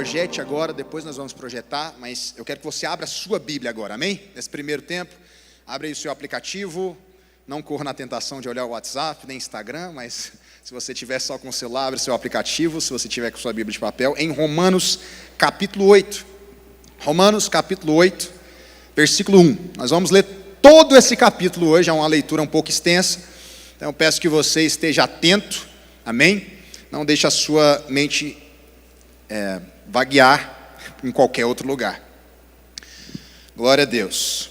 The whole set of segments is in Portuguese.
projete agora, depois nós vamos projetar, mas eu quero que você abra a sua Bíblia agora, amém? Nesse primeiro tempo, abre aí o seu aplicativo, não corra na tentação de olhar o WhatsApp, nem Instagram, mas se você tiver só com o celular, abre o seu aplicativo, se você tiver com sua Bíblia de papel, em Romanos capítulo 8. Romanos capítulo 8, versículo 1. Nós vamos ler todo esse capítulo hoje, é uma leitura um pouco extensa, então eu peço que você esteja atento, amém? Não deixe a sua mente vaguear em qualquer outro lugar. Glória a Deus.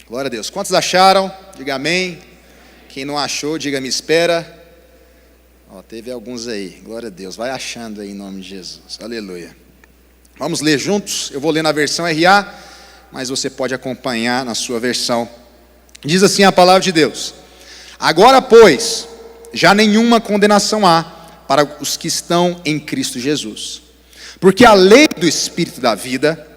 Glória a Deus. Quantos acharam? Diga amém. Quem não achou, diga me espera. Teve alguns aí. Glória a Deus. Vai achando aí em nome de Jesus. Aleluia. Vamos ler juntos. Eu vou ler na versão RA, mas você pode acompanhar na sua versão. Diz assim a palavra de Deus: agora, pois, já nenhuma condenação há para os que estão em Cristo Jesus. Porque a lei do Espírito da vida,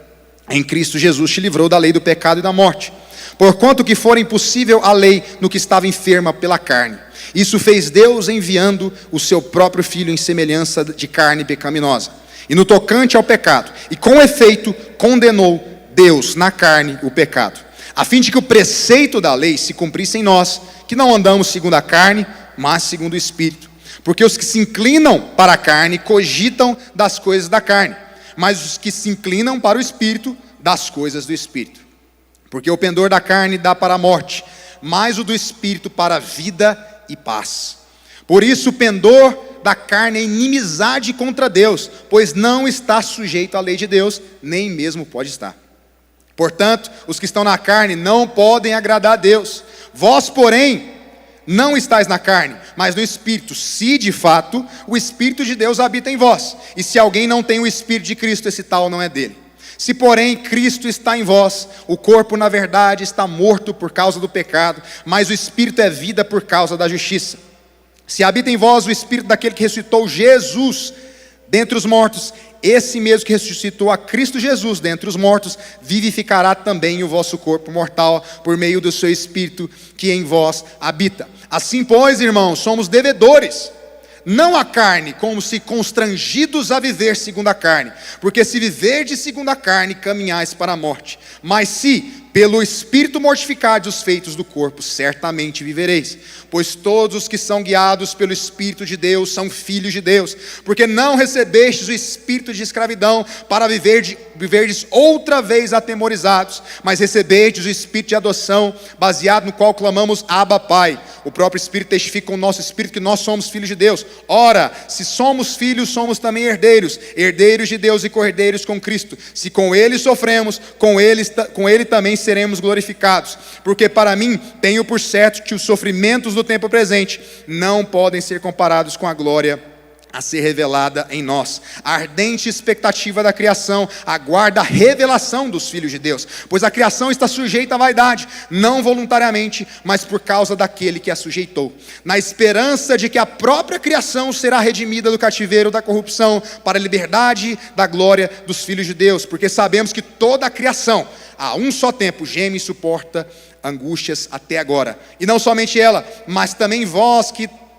em Cristo Jesus, te livrou da lei do pecado e da morte. Porquanto que fora impossível a lei no que estava enferma pela carne. Isso fez Deus enviando o seu próprio Filho em semelhança de carne pecaminosa. E no tocante ao pecado, e com efeito condenou Deus na carne o pecado, a fim de que o preceito da lei se cumprisse em nós, que não andamos segundo a carne, mas segundo o Espírito. Porque os que se inclinam para a carne cogitam das coisas da carne, mas os que se inclinam para o Espírito, das coisas do Espírito. Porque o pendor da carne dá para a morte, mas o do Espírito para a vida e paz. Por isso o pendor da carne é inimizade contra Deus, pois não está sujeito à lei de Deus, nem mesmo pode estar. Portanto, os que estão na carne não podem agradar a Deus. Vós, porém, não estáis na carne, mas no Espírito, se de fato o Espírito de Deus habita em vós. E se alguém não tem o Espírito de Cristo, esse tal não é dele. Se porém Cristo está em vós, o corpo na verdade está morto por causa do pecado, mas o Espírito é vida por causa da justiça. Se habita em vós o Espírito daquele que ressuscitou Jesus dentre os mortos, esse mesmo que ressuscitou a Cristo Jesus dentre os mortos, vivificará também o vosso corpo mortal, por meio do seu Espírito que em vós habita. Assim, pois, irmãos, somos devedores, não à carne, como se constrangidos a viver segundo a carne. Porque se viverdes segundo a carne, caminhais para a morte. Mas se pelo Espírito mortificardes os feitos do corpo, certamente vivereis. Pois todos os que são guiados pelo Espírito de Deus são filhos de Deus. Porque não recebestes o espírito de escravidão para viverdes outra vez atemorizados, mas recebestes o Espírito de adoção, baseado no qual clamamos Abba, Pai. O próprio Espírito testifica com o nosso Espírito que nós somos filhos de Deus. Ora, se somos filhos, somos também herdeiros, herdeiros de Deus e co-herdeiros com Cristo. Se com Ele sofremos, com Ele também seremos glorificados. Porque para mim, tenho por certo que os sofrimentos do tempo presente não podem ser comparados com a glória a ser revelada em nós. A ardente expectativa da criação aguarda a revelação dos filhos de Deus, pois a criação está sujeita à vaidade, não voluntariamente, mas por causa daquele que a sujeitou, na esperança de que a própria criação será redimida do cativeiro da corrupção, para a liberdade da glória dos filhos de Deus, porque sabemos que toda a criação, a um só tempo, geme e suporta angústias até agora. E não somente ela, mas também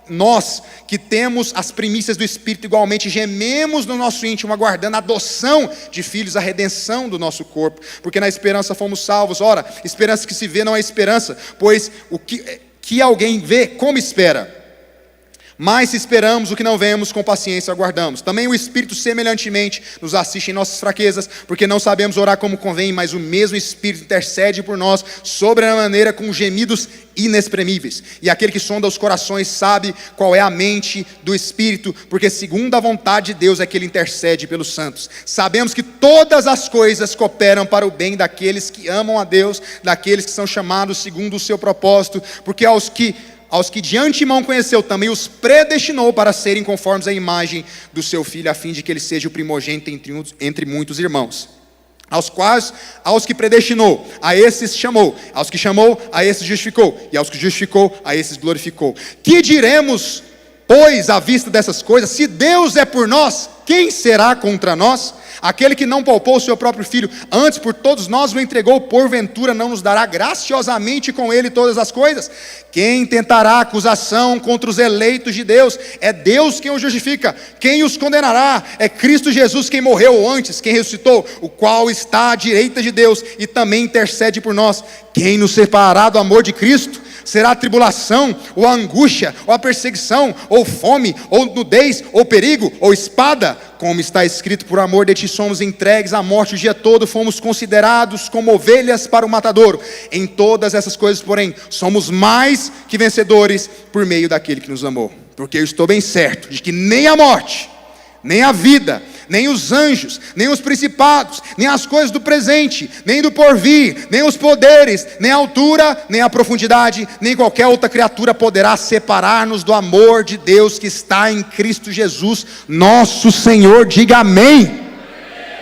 nós que temos as primícias do Espírito, igualmente gememos no nosso íntimo, aguardando a adoção de filhos, a redenção do nosso corpo, porque na esperança fomos salvos. Ora, esperança que se vê não é esperança, pois o que alguém vê, como espera? Mas se esperamos o que não vemos, com paciência aguardamos. Também o Espírito semelhantemente nos assiste em nossas fraquezas, porque não sabemos orar como convém, mas o mesmo Espírito intercede por nós, sobremaneira com gemidos inexprimíveis. E aquele que sonda os corações sabe qual é a mente do Espírito, porque segundo a vontade de Deus é que ele intercede pelos santos. Sabemos que todas as coisas cooperam para o bem daqueles que amam a Deus, daqueles que são chamados segundo o seu propósito, porque aos que de antemão conheceu, também os predestinou para serem conformes à imagem do seu Filho, a fim de que ele seja o primogênito entre muitos irmãos. Aos que predestinou, a esses chamou. Aos que chamou, a esses justificou. E aos que justificou, a esses glorificou. Que diremos, pois, à vista dessas coisas? Se Deus é por nós, quem será contra nós? Aquele que não poupou o seu próprio filho, antes por todos nós o entregou, porventura não nos dará graciosamente com ele todas as coisas? Quem tentará acusação contra os eleitos de Deus? É Deus quem os justifica. Quem os condenará? É Cristo Jesus quem morreu antes, quem ressuscitou, o qual está à direita de Deus e também intercede por nós. Quem nos separará do amor de Cristo? Será a tribulação, ou a angústia, ou a perseguição, ou fome, ou nudez, ou perigo, ou espada? Como está escrito, por amor de ti somos entregues à morte o dia todo, fomos considerados como ovelhas para o matadouro. Em todas essas coisas, porém, somos mais que vencedores por meio daquele que nos amou. Porque eu estou bem certo de que nem a morte, nem a vida, nem os anjos, nem os principados, nem as coisas do presente, nem do porvir, nem os poderes, nem a altura, nem a profundidade, nem qualquer outra criatura poderá separar-nos do amor de Deus que está em Cristo Jesus, nosso Senhor. Diga amém.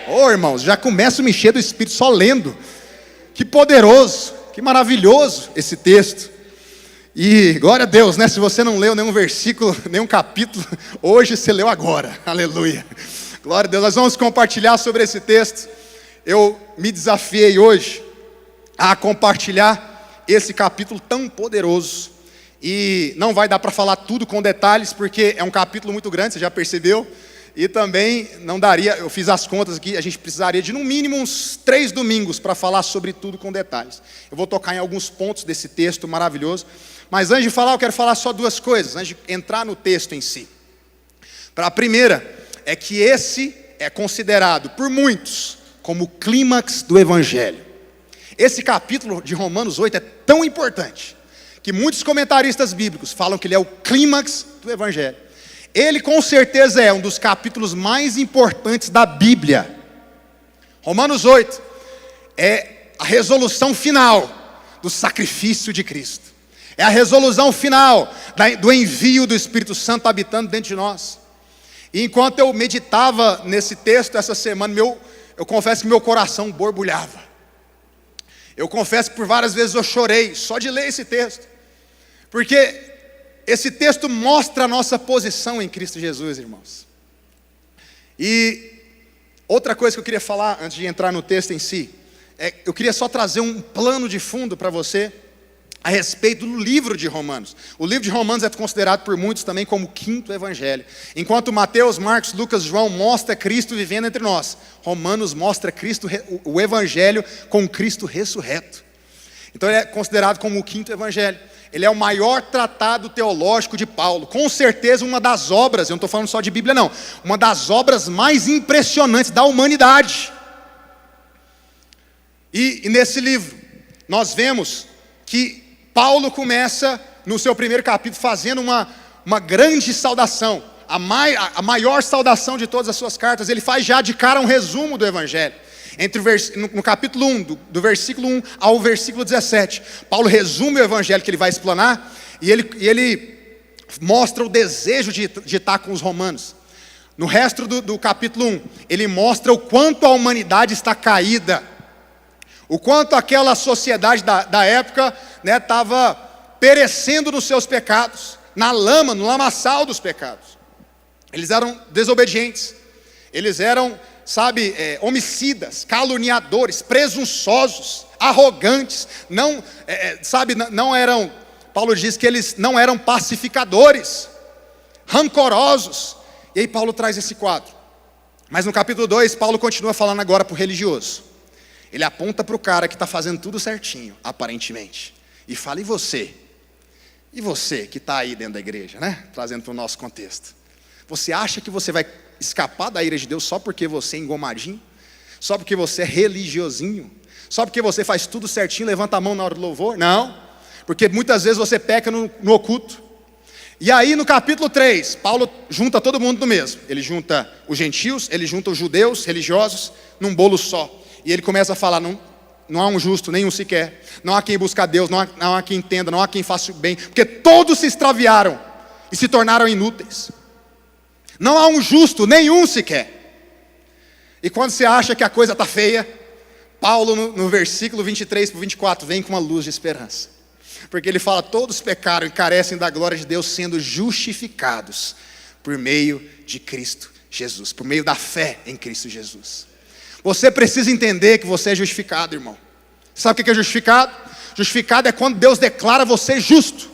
Oh, irmãos, já começo a me encher do Espírito só lendo. Que poderoso, que maravilhoso esse texto. E glória a Deus, né? Se você não leu nenhum versículo, nenhum capítulo, hoje você leu agora. Aleluia. Glória a Deus. Nós vamos compartilhar sobre esse texto. Eu me desafiei hoje a compartilhar esse capítulo tão poderoso. E não vai dar para falar tudo com detalhes, porque é um capítulo muito grande, você já percebeu. E também não daria, eu fiz as contas aqui, a gente precisaria de no mínimo uns 3 domingos para falar sobre tudo com detalhes. Eu vou tocar em alguns pontos desse texto maravilhoso. Mas antes de falar, eu quero falar só 2 coisas, antes de entrar no texto em si. A primeira é que esse é considerado por muitos como o clímax do Evangelho. Esse capítulo de Romanos 8 é tão importante, que muitos comentaristas bíblicos falam que ele é o clímax do Evangelho. Ele com certeza é um dos capítulos mais importantes da Bíblia. Romanos 8 é a resolução final do sacrifício de Cristo. É a resolução final do envio do Espírito Santo habitando dentro de nós. E enquanto eu meditava nesse texto essa semana, eu confesso que meu coração borbulhava. Eu confesso que por várias vezes eu chorei só de ler esse texto. Porque esse texto mostra a nossa posição em Cristo Jesus, irmãos. E outra coisa que eu queria falar antes de entrar no texto em si, eu queria só trazer um plano de fundo para você a respeito do livro de Romanos. O livro de Romanos é considerado por muitos também como o 5º evangelho. Enquanto Mateus, Marcos, Lucas, João mostra Cristo vivendo entre nós, Romanos mostra Cristo, o evangelho com Cristo ressurreto. Então ele é considerado como o 5º evangelho. Ele é o maior tratado teológico de Paulo. Com certeza uma das obras, eu não estou falando só de Bíblia não, uma das obras mais impressionantes da humanidade. E nesse livro, nós vemos que Paulo começa no seu primeiro capítulo fazendo uma grande saudação, a maior saudação de todas as suas cartas. Ele faz já de cara um resumo do Evangelho. No capítulo 1, do versículo 1 ao versículo 17, Paulo resume o Evangelho que ele vai explanar, e ele mostra o desejo de estar com os romanos. No resto do capítulo 1, ele mostra o quanto a humanidade está caída, o quanto aquela sociedade da época estava perecendo nos seus pecados, na lama, no lamaçal dos pecados. Eles eram desobedientes, eles eram, homicidas, caluniadores, presunçosos, arrogantes, não eram, Paulo diz que eles não eram pacificadores, rancorosos. E aí Paulo traz esse quadro. Mas no capítulo 2, Paulo continua falando agora para o religioso. Ele aponta para o cara que está fazendo tudo certinho, aparentemente, e fala: e você? E você que está aí dentro da igreja, né? Trazendo para o nosso contexto. Você acha que você vai escapar da ira de Deus só porque você é engomadinho? Só porque você é religiosinho? Só porque você faz tudo certinho, levanta a mão na hora do louvor? Não, porque muitas vezes você peca no oculto. E aí no capítulo 3, Paulo junta todo mundo no mesmo. Ele junta os gentios, ele junta os judeus religiosos num bolo só. E ele começa a falar: não há um justo, nenhum sequer. Não há quem busque a Deus, não há quem entenda, não há quem faça o bem. Porque todos se extraviaram e se tornaram inúteis. Não há um justo, nenhum sequer. E quando você acha que a coisa está feia, Paulo no versículo 23 para 24 vem com uma luz de esperança. Porque ele fala: todos pecaram e carecem da glória de Deus, sendo justificados por meio de Cristo Jesus, por meio da fé em Cristo Jesus. Você precisa entender que você é justificado, irmão. Sabe o que é justificado? Justificado é quando Deus declara você justo.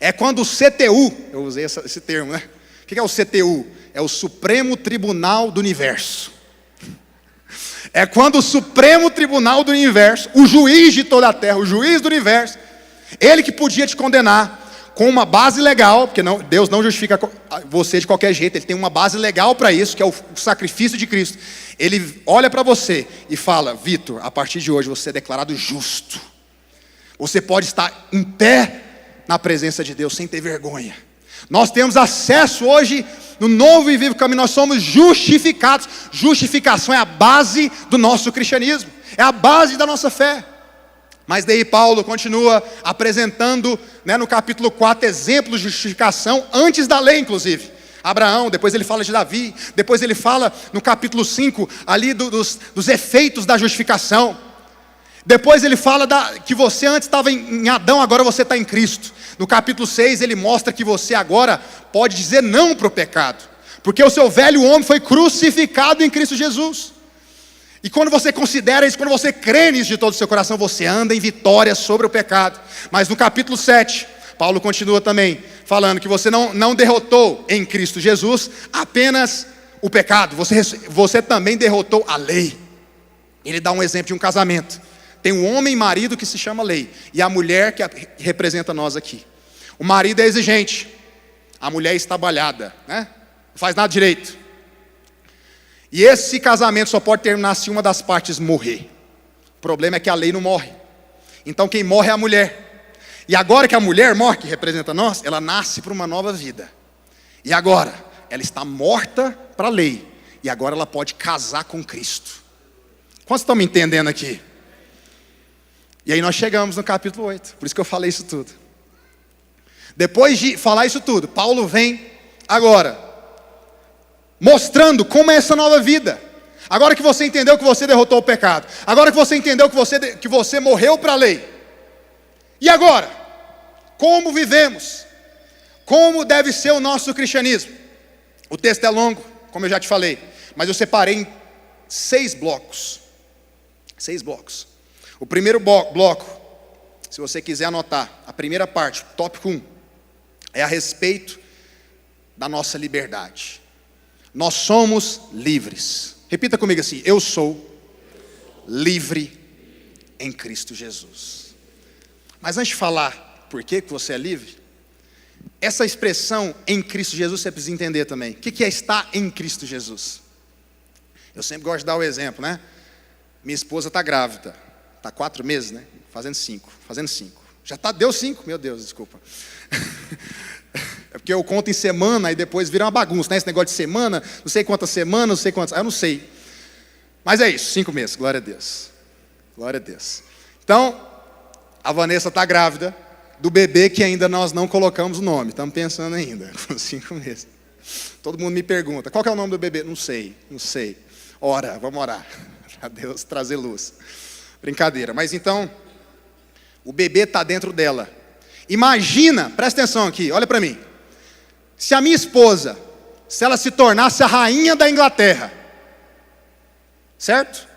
É quando o CTU, eu usei esse termo, né? O que é o CTU? É o Supremo Tribunal do Universo. É quando o Supremo Tribunal do Universo, o juiz de toda a terra, o juiz do universo, ele que podia te condenar com uma base legal, porque Deus não justifica você de qualquer jeito, ele tem uma base legal para isso, que é o sacrifício de Cristo. Ele olha para você e fala: Vitor, a partir de hoje você é declarado justo. Você pode estar em pé na presença de Deus sem ter vergonha. Nós temos acesso hoje no novo e vivo caminho, nós somos justificados. Justificação é a base do nosso cristianismo, é a base da nossa fé. Mas daí Paulo continua apresentando, no capítulo 4, exemplos de justificação antes da lei, inclusive. Abraão, depois ele fala de Davi, depois ele fala no capítulo 5 ali dos efeitos da justificação. Depois ele fala que você antes estava em Adão, agora você está em Cristo. No capítulo 6 ele mostra que você agora pode dizer não para o pecado, porque o seu velho homem foi crucificado em Cristo Jesus. E quando você considera isso, quando você crê nisso de todo o seu coração, você anda em vitória sobre o pecado. Mas no capítulo 7, Paulo continua também falando que você não derrotou em Cristo Jesus apenas o pecado, você também derrotou a lei. Ele dá um exemplo de um casamento. Tem um homem e marido que se chama lei, e a mulher que representa nós aqui. O marido é exigente, a mulher é estabalhada, não faz nada direito. E esse casamento só pode terminar se uma das partes morrer. O problema é que a lei não morre. Então quem morre é a mulher. E agora que a mulher morre, que representa nós, ela nasce para uma nova vida. E agora, ela está morta para a lei. E agora ela pode casar com Cristo. Quantos estão me entendendo aqui? E aí nós chegamos no capítulo 8. Por isso que eu falei isso tudo. Depois de falar isso tudo, Paulo vem agora mostrando como é essa nova vida. Agora que você entendeu que você derrotou o pecado, agora que você entendeu que você morreu para a lei, e agora? Como vivemos? Como deve ser o nosso cristianismo? O texto é longo, como eu já te falei, mas eu separei em 6 blocos. 6 blocos. O primeiro bloco, se você quiser anotar, a primeira parte, tópico 1, é a respeito da nossa liberdade. Nós somos livres. Repita comigo assim: eu sou livre em Cristo Jesus. Mas antes de falar por que você é livre, essa expressão em Cristo Jesus você precisa entender também. O que é estar em Cristo Jesus? Eu sempre gosto de dar o exemplo, Minha esposa está grávida, está 4 meses, fazendo 5. Já deu 5, meu Deus, desculpa. É porque eu conto em semana e depois vira uma bagunça, Esse negócio de semana, não sei quantas semanas, não sei quantas, eu não sei. Mas é isso, 5 meses, glória a Deus. Glória a Deus. Então, a Vanessa está grávida do bebê que ainda nós não colocamos o nome, estamos pensando ainda, com 5 meses. Todo mundo me pergunta, qual que é o nome do bebê? Não sei. Ora, vamos orar, para Deus trazer luz. Brincadeira, mas então, o bebê está dentro dela. Imagina, presta atenção aqui, olha para mim. Se a minha esposa, se ela se tornasse a rainha da Inglaterra, certo?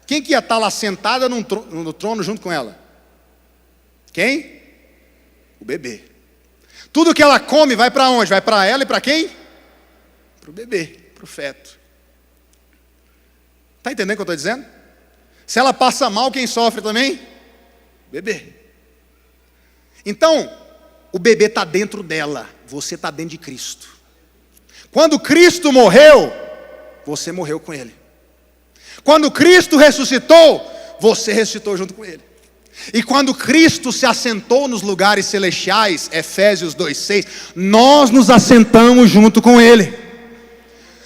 Quem que ia estar lá sentada no trono junto com ela? Quem? O bebê. Tudo que ela come vai para onde? Vai para ela e para quem? Para o bebê, para o feto. Está entendendo o que eu estou dizendo? Se ela passa mal, quem sofre também? Bebê. Então, o bebê está dentro dela, você está dentro de Cristo. Quando Cristo morreu, você morreu com Ele. Quando Cristo ressuscitou, você ressuscitou junto com Ele. E quando Cristo se assentou nos lugares celestiais, Efésios 2:6, nós nos assentamos junto com Ele.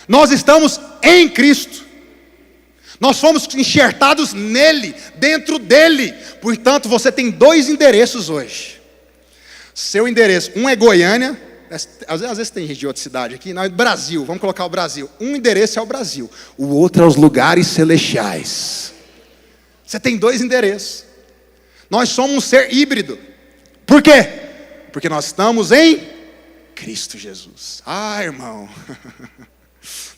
Nós estamos em Cristo. Nós fomos enxertados nele, dentro dele. Portanto, você tem 2 endereços hoje. Seu endereço, um é Goiânia, às vezes tem gente de outra cidade aqui, não, é Brasil, vamos colocar o Brasil. Um endereço é o Brasil, o outro é os lugares celestiais. Você tem 2 endereços. Nós somos um ser híbrido. Por quê? Porque nós estamos em Cristo Jesus. Ah, irmão.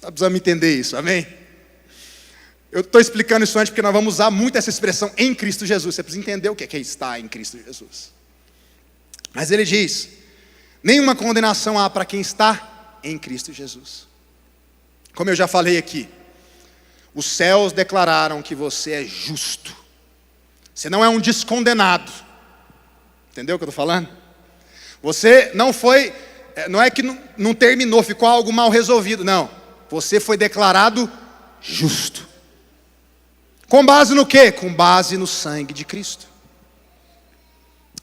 Nós precisamos entender isso, amém? Eu estou explicando isso antes porque nós vamos usar muito essa expressão em Cristo Jesus. Você precisa entender o que é estar em Cristo Jesus. Mas ele diz: nenhuma condenação há para quem está em Cristo Jesus. Como eu já falei aqui, os céus declararam que você é justo. Você não é um descondenado. Entendeu o que eu estou falando? Você não foi, não é que não terminou, ficou algo mal resolvido. Não, você foi declarado justo. Com base no quê? Com base no sangue de Cristo.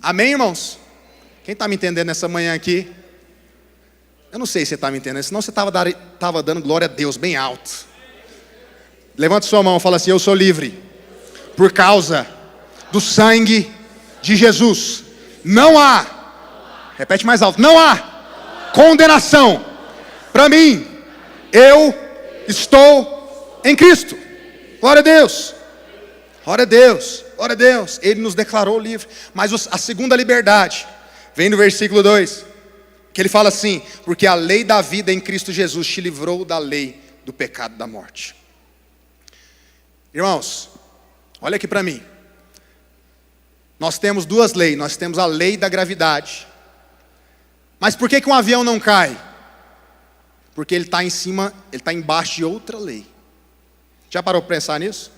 Amém, irmãos? Quem está me entendendo nessa manhã aqui? Eu não sei se você está me entendendo, senão você estava dando glória a Deus bem alto. Levante sua mão e fala assim: eu sou livre por causa do sangue de Jesus. Não há, repete mais alto, não há condenação para mim. Eu estou em Cristo. Glória a Deus. Glória a Deus. Glória a Deus. Ele nos declarou livre. Mas a segunda liberdade vem no versículo 2, que ele fala assim: porque a lei da vida em Cristo Jesus te livrou da lei do pecado e da morte. Irmãos, olha aqui para mim. Nós temos duas leis. Nós temos a lei da gravidade. Mas por que um avião não cai? Porque ele está em cima, ele está embaixo de outra lei. Já parou para pensar nisso?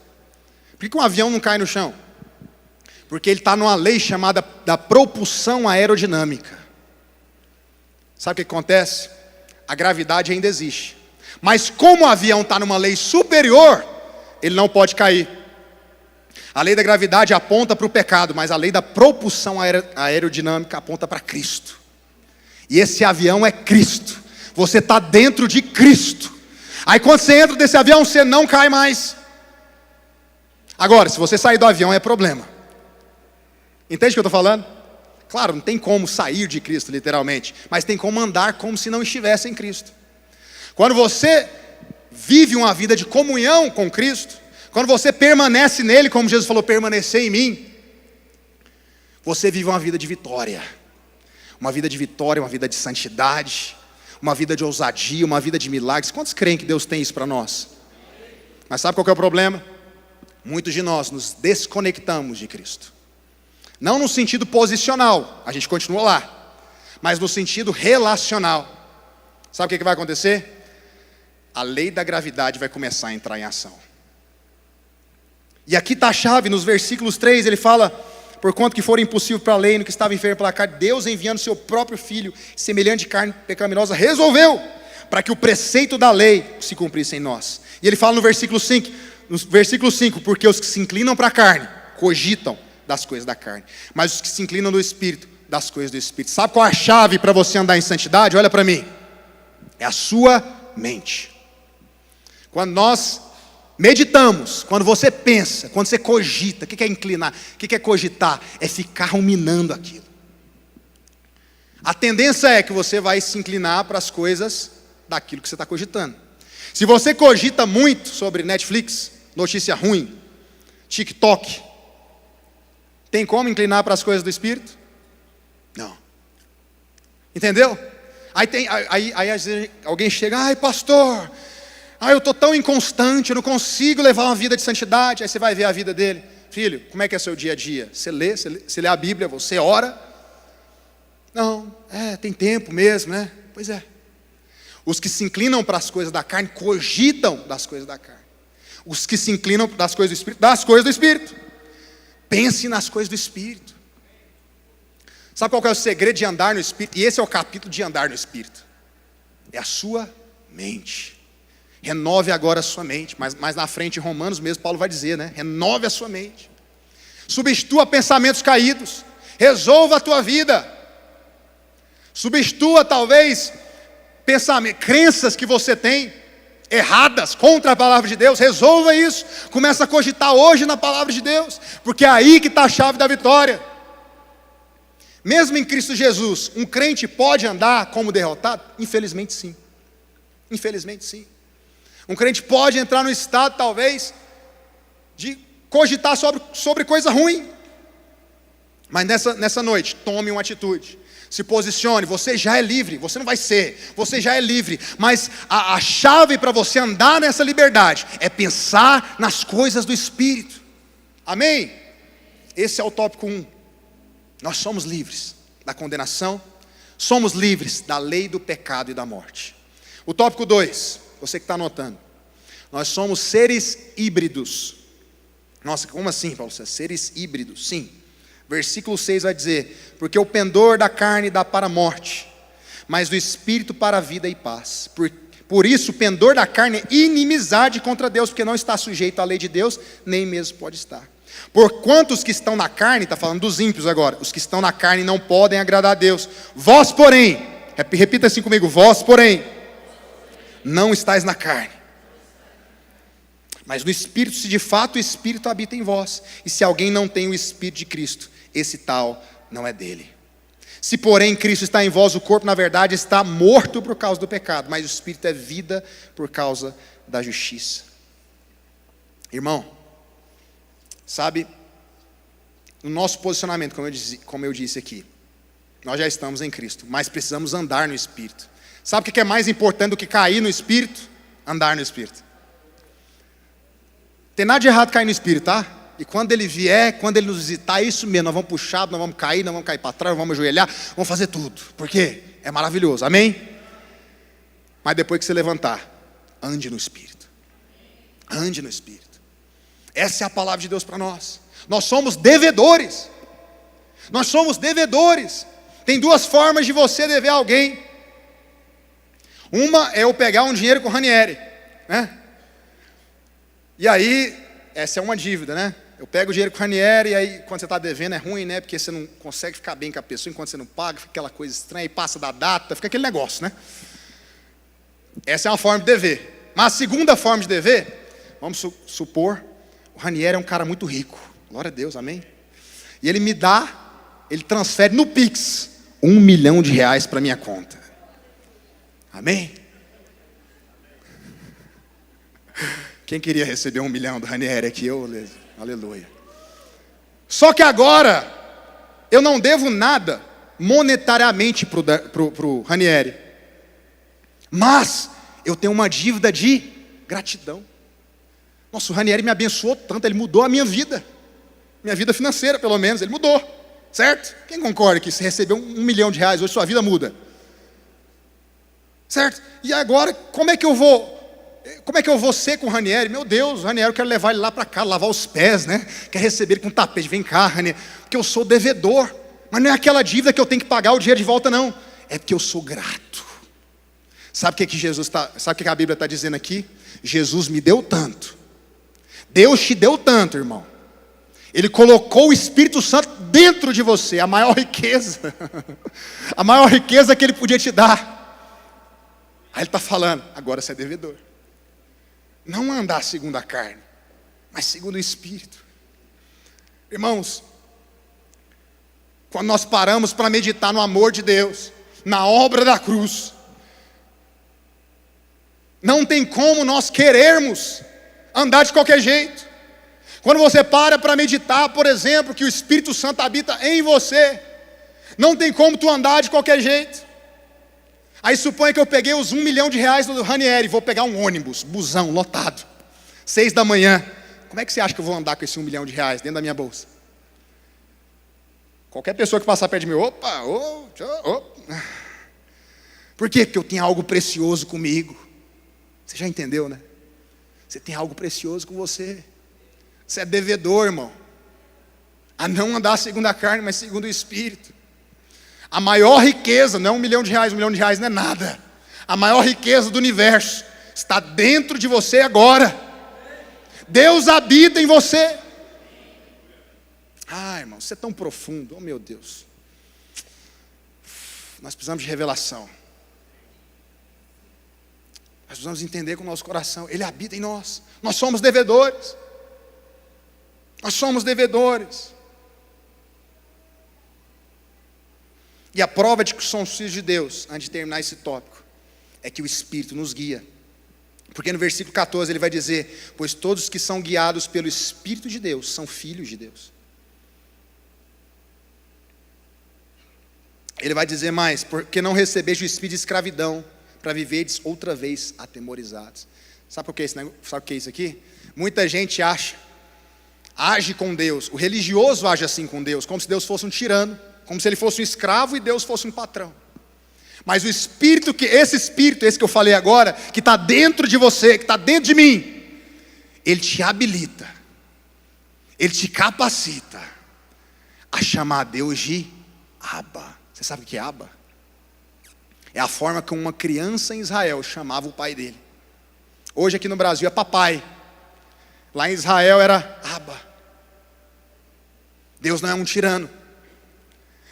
Por que um avião não cai no chão? Porque ele está numa lei chamada da propulsão aerodinâmica. Sabe o que acontece? A gravidade ainda existe. Mas como o avião está numa lei superior, ele não pode cair. A lei da gravidade aponta para o pecado, mas a lei da propulsão aerodinâmica aponta para Cristo. E esse avião é Cristo. Você está dentro de Cristo. Aí quando você entra desse avião, você não cai mais. Agora, se você sair do avião é problema. Entende o que eu estou falando? Claro, não tem como sair de Cristo literalmente, mas tem como andar como se não estivesse em Cristo. Quando você vive uma vida de comunhão com Cristo, quando você permanece nele, como Jesus falou, permanecer em mim, você vive uma vida de vitória. Uma vida de vitória, uma vida de santidade, uma vida de ousadia, uma vida de milagres. Quantos creem que Deus tem isso para nós? Mas sabe qual que é o problema? Muitos de nós nos desconectamos de Cristo. Não no sentido posicional, a gente continua lá, mas no sentido relacional. Sabe o que vai acontecer? A lei da gravidade vai começar a entrar em ação. E aqui está a chave, nos versículos 3, ele fala: porquanto que for impossível para a lei, no que estava enfermo pela carne, Deus, enviando seu próprio Filho, semelhante de carne pecaminosa, resolveu, para que o preceito da lei se cumprisse em nós. E ele fala no versículo 5, porque os que se inclinam para a carne, cogitam das coisas da carne, mas os que se inclinam do Espírito, das coisas do Espírito. Sabe qual é a chave para você andar em santidade? Olha para mim, é a sua mente. Quando nós meditamos, quando você pensa, quando você cogita, o que é inclinar? O que é cogitar? É ficar ruminando aquilo. A tendência é que você vai se inclinar para as coisas daquilo que você está cogitando. Se você cogita muito sobre Netflix, notícia ruim, TikTok, tem como inclinar para as coisas do Espírito? Não. Entendeu? Aí às vezes alguém chega: ai pastor, eu estou tão inconstante, eu não consigo levar uma vida de santidade. Aí você vai ver a vida dele. Filho, como é que é seu dia a dia? Você lê a Bíblia, você ora? Não, tem tempo mesmo, né? Pois é. Os que se inclinam para as coisas da carne, cogitam das coisas da carne. Os que se inclinam das coisas do Espírito, das coisas do Espírito. Pense nas coisas do Espírito. Sabe qual que é o segredo de andar no Espírito? E esse é o capítulo de andar no Espírito. É a sua mente. Renove agora a sua mente. Mas mais na frente, em Romanos mesmo, Paulo vai dizer, né? Renove a sua mente. Substitua pensamentos caídos. Resolva a tua vida. Substitua talvez crenças que você tem erradas contra a palavra de Deus. Resolva isso. Começa a cogitar hoje na palavra de Deus, porque é aí que está a chave da vitória. Mesmo em Cristo Jesus, um crente pode andar como derrotado? Infelizmente sim. Infelizmente sim. Um crente pode entrar no estado talvez de cogitar sobre coisa ruim. Mas nessa noite, tome uma atitude. Se posicione, você já é livre, você não vai ser, você já é livre, mas a chave para você andar nessa liberdade é pensar nas coisas do Espírito, amém? Esse é o tópico 1, nós somos livres da condenação, somos livres da lei do pecado e da morte. O tópico 2, você que está anotando, nós somos seres híbridos. Nossa, como assim, Paulo? Seres híbridos, sim. Versículo 6 vai dizer: porque o pendor da carne dá para a morte, mas do Espírito para a vida e paz. Por isso o pendor da carne é inimizade contra Deus, porque não está sujeito à lei de Deus, nem mesmo pode estar. Porquanto os que estão na carne, está falando dos ímpios agora, os que estão na carne não podem agradar a Deus. Vós porém, repita assim comigo, vós porém, não estáis na carne, mas no Espírito, se de fato o Espírito habita em vós. E se alguém não tem o Espírito de Cristo, esse tal não é dele. Se porém Cristo está em vós, o corpo na verdade está morto por causa do pecado, mas o Espírito é vida por causa da justiça. Irmão, sabe, no nosso posicionamento, como eu disse aqui, nós já estamos em Cristo, mas precisamos andar no Espírito. Sabe o que é mais importante do que cair no Espírito? Andar no Espírito. Tem nada de errado cair no Espírito, tá? E quando Ele vier, quando Ele nos visitar, é isso mesmo, nós vamos puxar, nós vamos cair para trás, nós vamos ajoelhar, vamos fazer tudo. Por quê? É maravilhoso, amém? Mas depois que você levantar, ande no Espírito. Ande no Espírito. Essa é a palavra de Deus para nós. Nós somos devedores. Nós somos devedores. Tem duas formas de você dever a alguém. Uma é eu pegar um dinheiro com o Ranieri, né? E aí, essa é uma dívida, né? Eu pego o dinheiro com o Ranieri, e aí quando você está devendo é ruim, né? Porque você não consegue ficar bem com a pessoa enquanto você não paga, fica aquela coisa estranha, e passa da data, fica aquele negócio, né? Essa é uma forma de dever. Mas a segunda forma de dever, vamos supor, o Ranieri é um cara muito rico, glória a Deus, amém? E ele me dá, ele transfere no Pix R$1 milhão para minha conta, amém? Quem queria receber 1 milhão do Ranieri aqui? Aleluia. Só que agora, eu não devo nada monetariamente para o Ranieri. Mas, eu tenho uma dívida de gratidão. Nossa, o Ranieri me abençoou tanto, ele mudou a minha vida. Minha vida financeira, pelo menos, ele mudou. Certo? Quem concorda que se receber R$1 milhão, hoje sua vida muda? Certo? E agora, como é que eu vou ser com o Ranieri? Meu Deus, o Ranieri, eu quero levar ele lá para cá, lavar os pés, né? Quero receber ele com tapete, vem cá, Ranieri, porque eu sou devedor. Mas não é aquela dívida que eu tenho que pagar o dinheiro de volta, não. É porque eu sou grato. Sabe o que a Bíblia está dizendo aqui? Jesus me deu tanto. Deus te deu tanto, irmão. Ele colocou o Espírito Santo dentro de você, a maior riqueza. A maior riqueza que Ele podia te dar. Aí Ele está falando, agora você é devedor. Não andar segundo a carne, mas segundo o Espírito. Irmãos, quando nós paramos para meditar no amor de Deus, na obra da cruz, não tem como nós querermos andar de qualquer jeito. Quando você para meditar, por exemplo, que o Espírito Santo habita em você, não tem como tu andar de qualquer jeito. Aí suponha que eu peguei os R$1 milhão do Ranieri, vou pegar um ônibus, busão, lotado, 6 da manhã. Como é que você acha que eu vou andar com esse R$1 milhão dentro da minha bolsa? Qualquer pessoa que passar perto de mim, opa. Por quê? Porque eu tenho algo precioso comigo. Você já entendeu, né? Você tem algo precioso com você. Você é devedor, irmão, a não andar segundo a carne, mas segundo o Espírito. A maior riqueza não é R$1 milhão, R$1 milhão não é nada. A maior riqueza do universo está dentro de você agora. Deus habita em você. Ah, irmão, você é tão profundo, oh meu Deus. Nós precisamos de revelação. Nós precisamos entender com o nosso coração, Ele habita em nós. Nós somos devedores. Nós somos devedores. E a prova de que somos filhos de Deus, antes de terminar esse tópico, é que o Espírito nos guia. Porque no versículo 14 ele vai dizer, pois todos que são guiados pelo Espírito de Deus, são filhos de Deus. Ele vai dizer mais: porque não recebeste o espírito de escravidão, para viverdes outra vez atemorizados. Sabe o que é isso, né? Sabe o que é isso aqui? Muita gente age com Deus, o religioso age assim com Deus, como se Deus fosse um tirano, como se ele fosse um escravo e Deus fosse um patrão. Mas o espírito, esse que eu falei agora, que está dentro de você, que está dentro de mim, ele te habilita, ele te capacita a chamar Deus de Abba. Você sabe o que é Abba? É a forma como uma criança em Israel chamava o pai dele. Hoje aqui no Brasil é papai. Lá em Israel era Abba. Deus não é um tirano.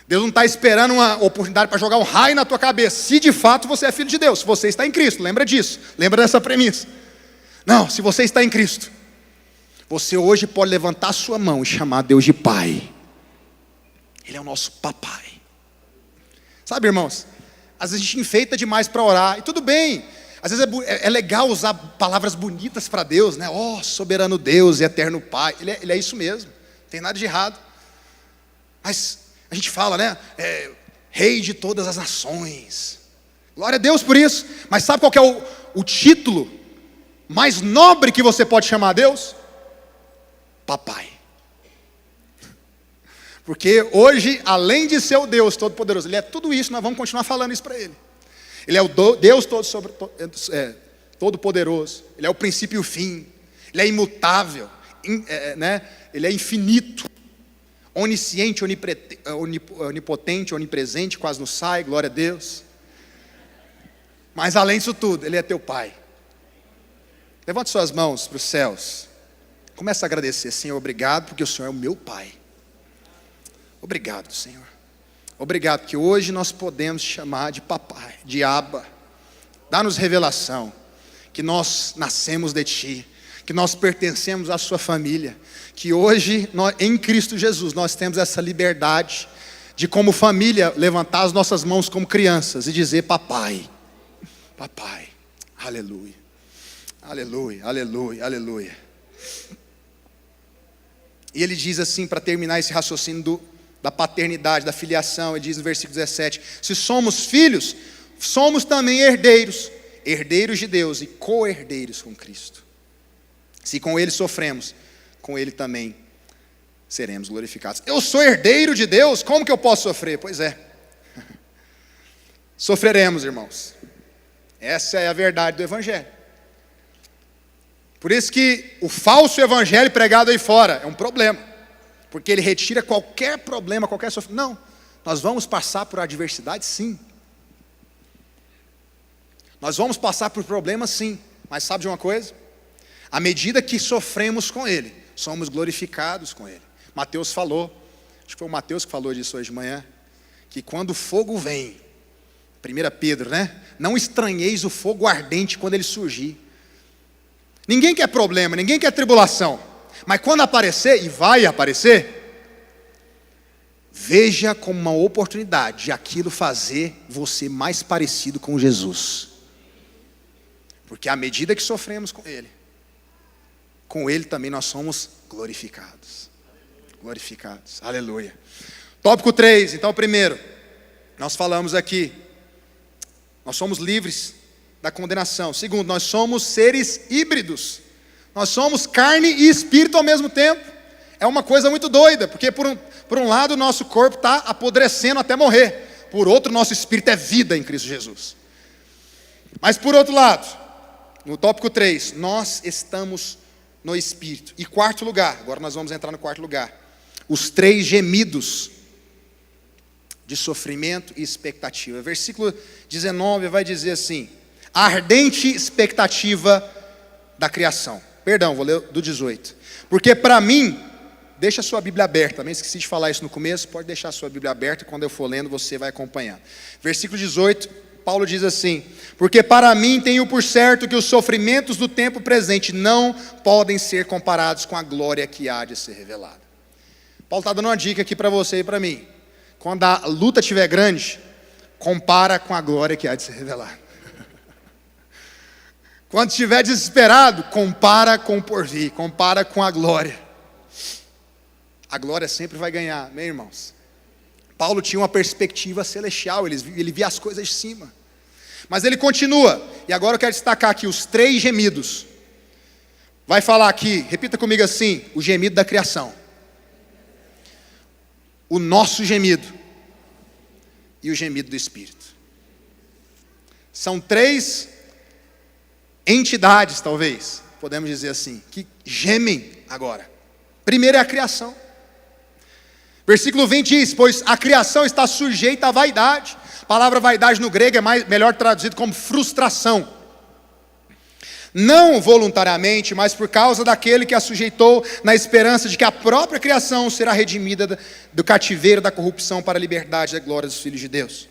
Deus não está esperando uma oportunidade para jogar um raio na tua cabeça. Se de fato você é filho de Deus, se você está em Cristo, lembra disso, lembra dessa premissa. Não, se você está em Cristo, você hoje pode levantar a sua mão e chamar Deus de Pai. Ele é o nosso papai. Sabe, irmãos, às vezes a gente enfeita demais para orar, e tudo bem. Às vezes é legal usar palavras bonitas para Deus, né? Oh, soberano Deus e eterno Pai. Ele é isso mesmo, não tem nada de errado. Mas a gente fala, né? Rei de todas as nações. Glória a Deus por isso. Mas sabe qual que é o título mais nobre que você pode chamar a Deus? Papai. Porque hoje, além de ser o Deus Todo-Poderoso, Ele é tudo isso, nós vamos continuar falando isso para Ele. Ele é o Deus Todo-Poderoso, Ele é o princípio e o fim, Ele é imutável, né? Ele é infinito, onisciente, onipotente, onipresente, quase não sai, glória a Deus. Mas além disso tudo, Ele é teu Pai. Levante suas mãos para os céus, comece a agradecer: Senhor, obrigado porque o Senhor é o meu Pai. Obrigado, Senhor. Obrigado que hoje nós podemos chamar de papai, de Abba. Dá-nos revelação que nós nascemos de Ti, que nós pertencemos à Sua família, que hoje, em Cristo Jesus, nós temos essa liberdade de, como família, levantar as nossas mãos como crianças e dizer: papai, papai, aleluia, aleluia, aleluia, aleluia. E ele diz assim, para terminar esse raciocínio da paternidade, da filiação, ele diz no versículo 17: se somos filhos, somos também herdeiros, herdeiros de Deus e co-herdeiros com Cristo. Se com Ele sofremos, com Ele também seremos glorificados. Eu sou herdeiro de Deus, como que eu posso sofrer? Pois é, sofreremos, irmãos. Essa é a verdade do Evangelho. Por isso que o falso evangelho pregado aí fora é um problema. Porque ele retira qualquer problema, qualquer sofrimento. Não, nós vamos passar por adversidade, sim. Nós vamos passar por problemas, sim. Mas sabe de uma coisa? À medida que sofremos com Ele, somos glorificados com Ele. Mateus falou, acho que foi o Mateus que falou disso hoje de manhã, que quando o fogo vem, 1 Pedro, né? Não estranheis o fogo ardente quando ele surgir. Ninguém quer problema, ninguém quer tribulação. Mas quando aparecer, e vai aparecer, veja como uma oportunidade de aquilo fazer você mais parecido com Jesus. Porque à medida que sofremos com Ele também nós somos glorificados. Glorificados, aleluia. Tópico 3, então primeiro, nós falamos aqui, nós somos livres da condenação. Segundo, nós somos seres híbridos. Nós somos carne e espírito ao mesmo tempo. É uma coisa muito doida, porque por um lado o nosso corpo está apodrecendo até morrer. Por outro, nosso espírito é vida em Cristo Jesus. Mas por outro lado, no tópico 3, nós estamos no espírito. E quarto lugar, agora nós vamos entrar no quarto lugar. Os 3 gemidos de sofrimento e expectativa. Versículo 19 vai dizer assim: a ardente expectativa da criação. Perdão, vou ler do 18. Porque para mim, deixa a sua Bíblia aberta, também esqueci de falar isso no começo, pode deixar a sua Bíblia aberta, quando eu for lendo você vai acompanhando. Versículo 18, Paulo diz assim: porque para mim tenho por certo que os sofrimentos do tempo presente não podem ser comparados com a glória que há de ser revelada. Paulo está dando uma dica aqui para você e para mim. Quando a luta estiver grande, compara com a glória que há de ser revelada. Quando estiver desesperado, compara com o porvir, compara com a glória. A glória sempre vai ganhar, amém, irmãos? Paulo tinha uma perspectiva celestial, ele via as coisas de cima. Mas ele continua, e agora eu quero destacar aqui os 3 gemidos. Vai falar aqui, repita comigo assim: o gemido da criação, o nosso gemido e o gemido do Espírito. São 3 entidades, talvez, podemos dizer assim, que gemem agora. Primeiro é a criação. Versículo 20 diz: pois a criação está sujeita à vaidade. A palavra vaidade no grego é melhor traduzido como frustração. Não voluntariamente, mas por causa daquele que a sujeitou, na esperança de que a própria criação será redimida do cativeiro da corrupção para a liberdade da glória dos filhos de Deus.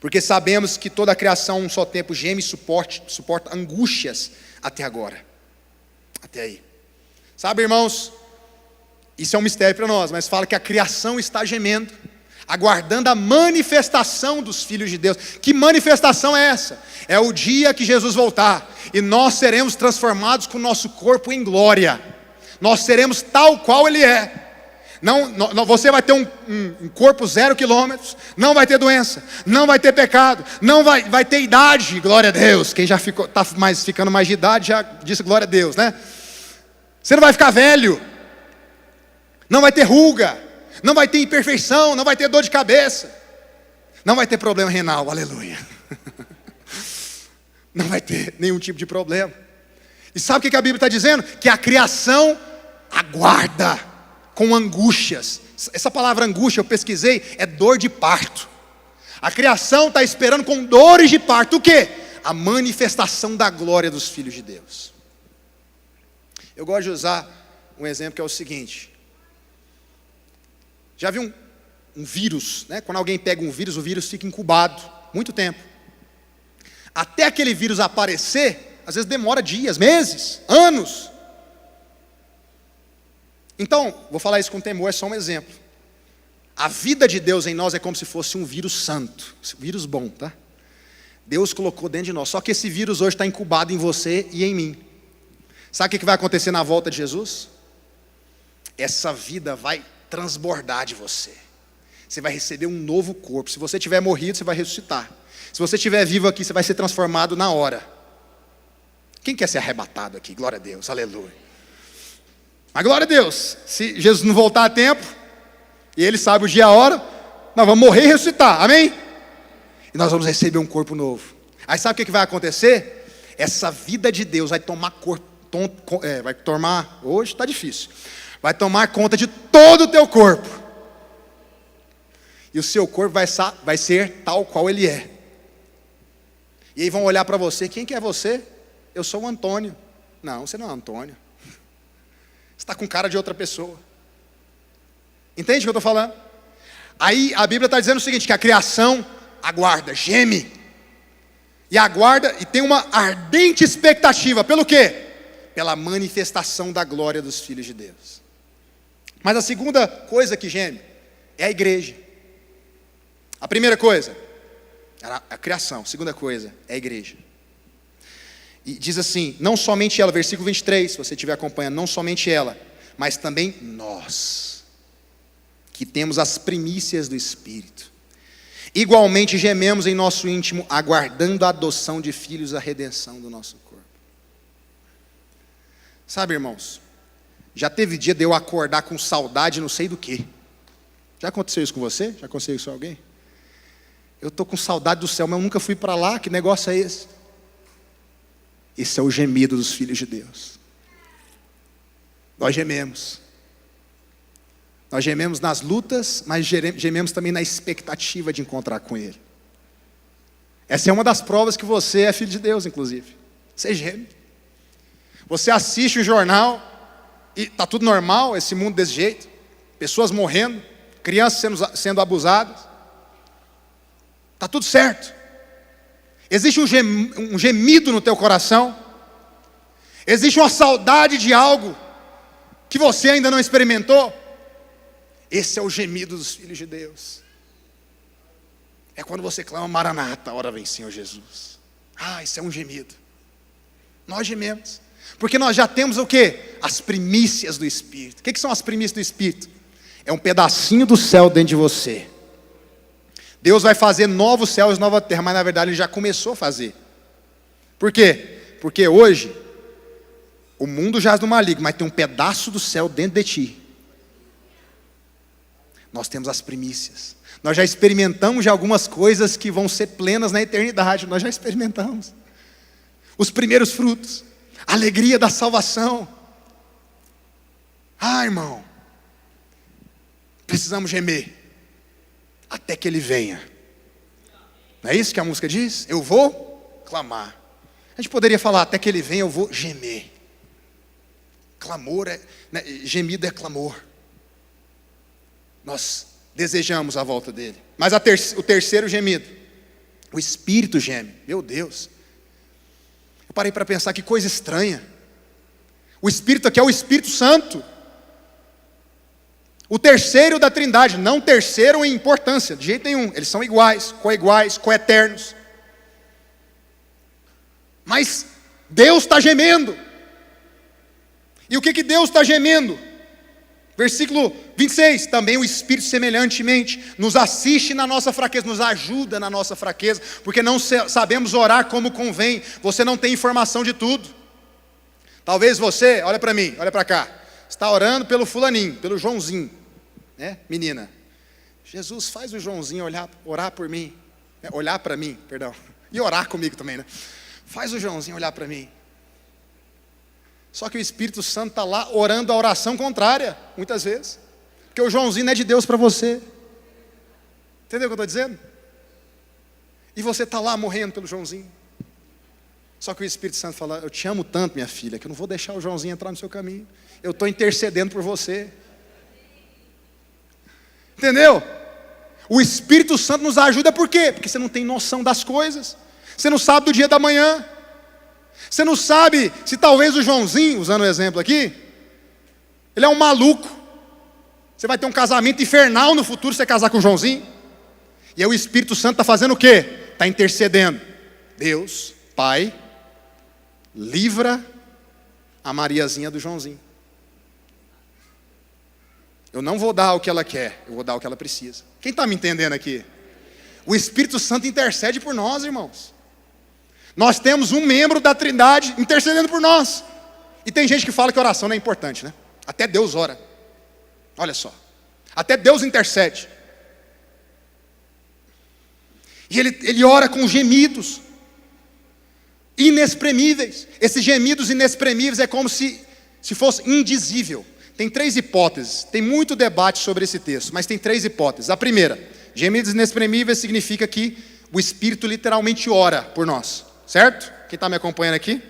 Porque sabemos que toda a criação, um só tempo, geme e suporta angústias até agora. Até aí. Sabe, irmãos, isso é um mistério para nós, mas fala que a criação está gemendo, aguardando a manifestação dos filhos de Deus. Que manifestação é essa? É o dia que Jesus voltar, e nós seremos transformados com o nosso corpo em glória. Nós seremos tal qual Ele é. Não, você vai ter um corpo 0 quilômetros, não vai ter doença, não vai ter pecado, não vai ter idade, glória a Deus. Quem já está ficando mais de idade já disse glória a Deus, né? Você não vai ficar velho, não vai ter ruga, não vai ter imperfeição, não vai ter dor de cabeça, não vai ter problema renal, aleluia. Não vai ter nenhum tipo de problema. E sabe o que a Bíblia está dizendo? Que a criação aguarda com angústias. Essa palavra angústia, eu pesquisei, é dor de parto. A criação está esperando com dores de parto o quê? A manifestação da glória dos filhos de Deus. Eu gosto de usar um exemplo que é o seguinte. Já viu um vírus, né? Quando alguém pega um vírus, o vírus fica incubado muito tempo. Até aquele vírus aparecer, às vezes demora dias, meses, anos. Então, vou falar isso com temor, é só um exemplo. A vida de Deus em nós é como se fosse um vírus santo, um vírus bom, tá? Deus colocou dentro de nós, só que esse vírus hoje está incubado em você e em mim. Sabe o que vai acontecer na volta de Jesus? Essa vida vai transbordar de você. Você vai receber um novo corpo. Se você tiver morrido, você vai ressuscitar. Se você estiver vivo aqui, você vai ser transformado na hora. Quem quer ser arrebatado aqui? Glória a Deus, aleluia. Mas glória a Deus, se Jesus não voltar a tempo, e Ele sabe o dia e a hora, nós vamos morrer e ressuscitar, amém? E nós vamos receber um corpo novo. Aí sabe o que vai acontecer? Essa vida de Deus vai tomar hoje está difícil, vai tomar conta de todo o teu corpo. E o seu corpo vai ser tal qual ele é. E aí vão olhar para você, quem que é você? Eu sou o Antônio. Não, você não é Antônio. Você está com cara de outra pessoa. Entende o que eu estou falando? Aí a Bíblia está dizendo o seguinte, que a criação aguarda, geme. E aguarda e tem uma ardente expectativa. Pelo quê? Pela manifestação da glória dos filhos de Deus. Mas a segunda coisa que geme é a igreja. A primeira coisa, a criação. A segunda coisa é a igreja. E diz assim, não somente ela, versículo 23, se você estiver acompanhando, não somente ela, mas também nós, que temos as primícias do Espírito. Igualmente gememos em nosso íntimo, aguardando a adoção de filhos, a redenção do nosso corpo. Sabe, irmãos, já teve dia de eu acordar com saudade não sei do quê. Já aconteceu isso com você? Já aconteceu isso com alguém? Eu estou com saudade do céu, mas eu nunca fui para lá, que negócio é esse? Esse é o gemido dos filhos de Deus. Nós gememos. Nós gememos nas lutas, mas gememos também na expectativa de encontrar com Ele. Essa é uma das provas que você é filho de Deus, inclusive. Você geme. Você assiste o jornal e está tudo normal, esse mundo desse jeito. Pessoas morrendo, crianças sendo abusadas. Está tudo certo. Existe um gemido no teu coração. Existe uma saudade de algo que você ainda não experimentou. Esse é o gemido dos filhos de Deus. É quando você clama, Maranata, a hora vem Senhor Jesus. Isso é um gemido. Nós gememos. Porque nós já temos o quê? As primícias do Espírito. O que são as primícias do Espírito? É um pedacinho do céu dentro de você. Deus vai fazer novos céus e nova terra, mas na verdade Ele já começou a fazer. Por quê? Porque hoje, o mundo jaz no maligno, mas tem um pedaço do céu dentro de ti. Nós temos as primícias. Nós já experimentamos de algumas coisas que vão ser plenas na eternidade. Nós já experimentamos. Os primeiros frutos. A alegria da salvação. Ah, irmão. Precisamos gemer. Até que Ele venha. Não é isso que a música diz? Eu vou clamar. A gente poderia falar, até que Ele venha eu vou gemer. Clamor né, gemido é clamor. Nós desejamos a volta dele. Mas o terceiro gemido, o Espírito geme. Meu Deus. Eu parei para pensar que coisa estranha. O Espírito aqui é o Espírito Santo. O terceiro da Trindade, não terceiro em importância, de jeito nenhum. Eles são iguais, coeternos. Mas Deus está gemendo. E o que Deus está gemendo? Versículo 26, também o Espírito semelhantemente nos assiste na nossa fraqueza, nos ajuda na nossa fraqueza, porque não sabemos orar como convém, você não tem informação de tudo. Talvez você, olha para mim, olha para cá, está orando pelo fulaninho, pelo Joãozinho, né, menina? Jesus, faz o Joãozinho orar por mim, olhar para mim, perdão, e orar comigo também, né? Faz o Joãozinho olhar para mim. Só que o Espírito Santo está lá orando a oração contrária, muitas vezes. Porque o Joãozinho não é de Deus para você. Entendeu o que eu estou dizendo? E você está lá morrendo pelo Joãozinho. Só que o Espírito Santo fala, eu te amo tanto, minha filha, que eu não vou deixar o Joãozinho entrar no seu caminho. Eu estou intercedendo por você. Entendeu? O Espírito Santo nos ajuda por quê? Porque você não tem noção das coisas. Você não sabe do dia da manhã. Você não sabe se talvez o Joãozinho, usando o exemplo aqui, ele é um maluco. Você vai ter um casamento infernal no futuro se você casar com o Joãozinho. E aí o Espírito Santo está fazendo o quê? Está intercedendo. Deus, Pai, livra a Mariazinha do Joãozinho. Eu não vou dar o que ela quer, eu vou dar o que ela precisa. Quem está me entendendo aqui? O Espírito Santo intercede por nós, irmãos. Nós temos um membro da Trindade intercedendo por nós. E tem gente que fala que oração não é importante, né? Até Deus ora. Olha só. Até Deus intercede. E ele ora com gemidos inexprimíveis. Esses gemidos inexprimíveis é como se fosse indizível. Tem 3 hipóteses. Tem muito debate sobre esse texto, mas tem 3 hipóteses. A primeira, gemidos inexprimíveis significa que o Espírito literalmente ora por nós. Certo? Quem está me acompanhando aqui?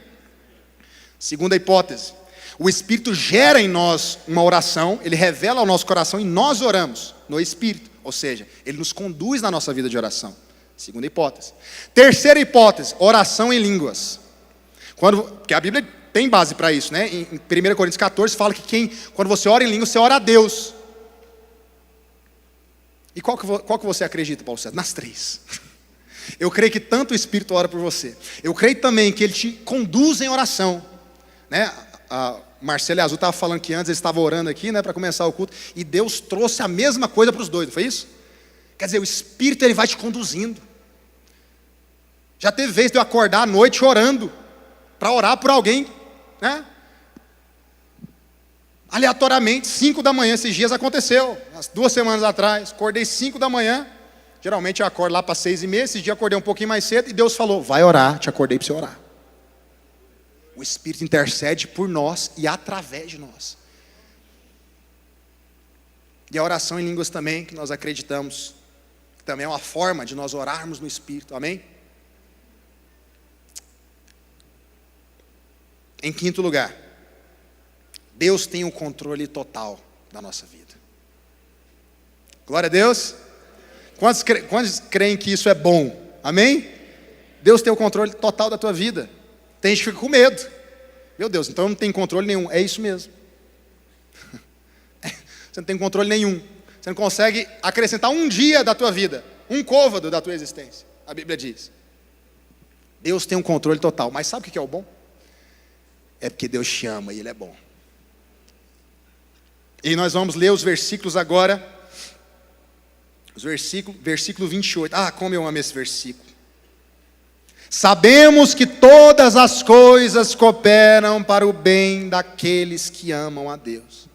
Segunda hipótese. O Espírito gera em nós uma oração, ele revela ao nosso coração e nós oramos no Espírito. Ou seja, ele nos conduz na nossa vida de oração. Segunda hipótese. Terceira hipótese, oração em línguas. Porque a Bíblia tem base para isso, né? Em 1 Coríntios 14 fala que quando você ora em línguas, você ora a Deus. E qual que você acredita, Paulo César? Nas 3. Eu creio que tanto o Espírito ora por você. Eu creio também que Ele te conduz em oração, né? A Marcelo e Azul estavam falando que antes eles estavam orando aqui, né, para começar o culto, e Deus trouxe a mesma coisa para os dois, não foi isso? Quer dizer, o Espírito ele vai te conduzindo. Já teve vez de eu acordar à noite orando, para orar por alguém, né? Aleatoriamente, 5 da manhã, esses dias aconteceu, umas 2 semanas atrás, acordei 5 da manhã. Geralmente eu acordo lá para 6h30, esse dia eu acordei um pouquinho mais cedo e Deus falou, vai orar, te acordei para você orar. O Espírito intercede por nós e através de nós. E a oração em línguas também, que nós acreditamos, também é uma forma de nós orarmos no Espírito, amém? Em quinto lugar, Deus tem o controle total da nossa vida. Glória a Deus. Quantos creem que isso é bom? Amém? Deus tem o controle total da tua vida. Tem gente que fica com medo. Meu Deus, então não tem controle nenhum. É isso mesmo. Você não tem controle nenhum. Você não consegue acrescentar um dia da tua vida, um côvado da tua existência. A Bíblia diz. Deus tem um controle total. Mas sabe o que é o bom? É porque Deus te ama e Ele é bom. E nós vamos ler os versículos agora. Versículo 28. Ah, como eu amo esse versículo. Sabemos que todas as coisas cooperam para o bem daqueles que amam a Deus,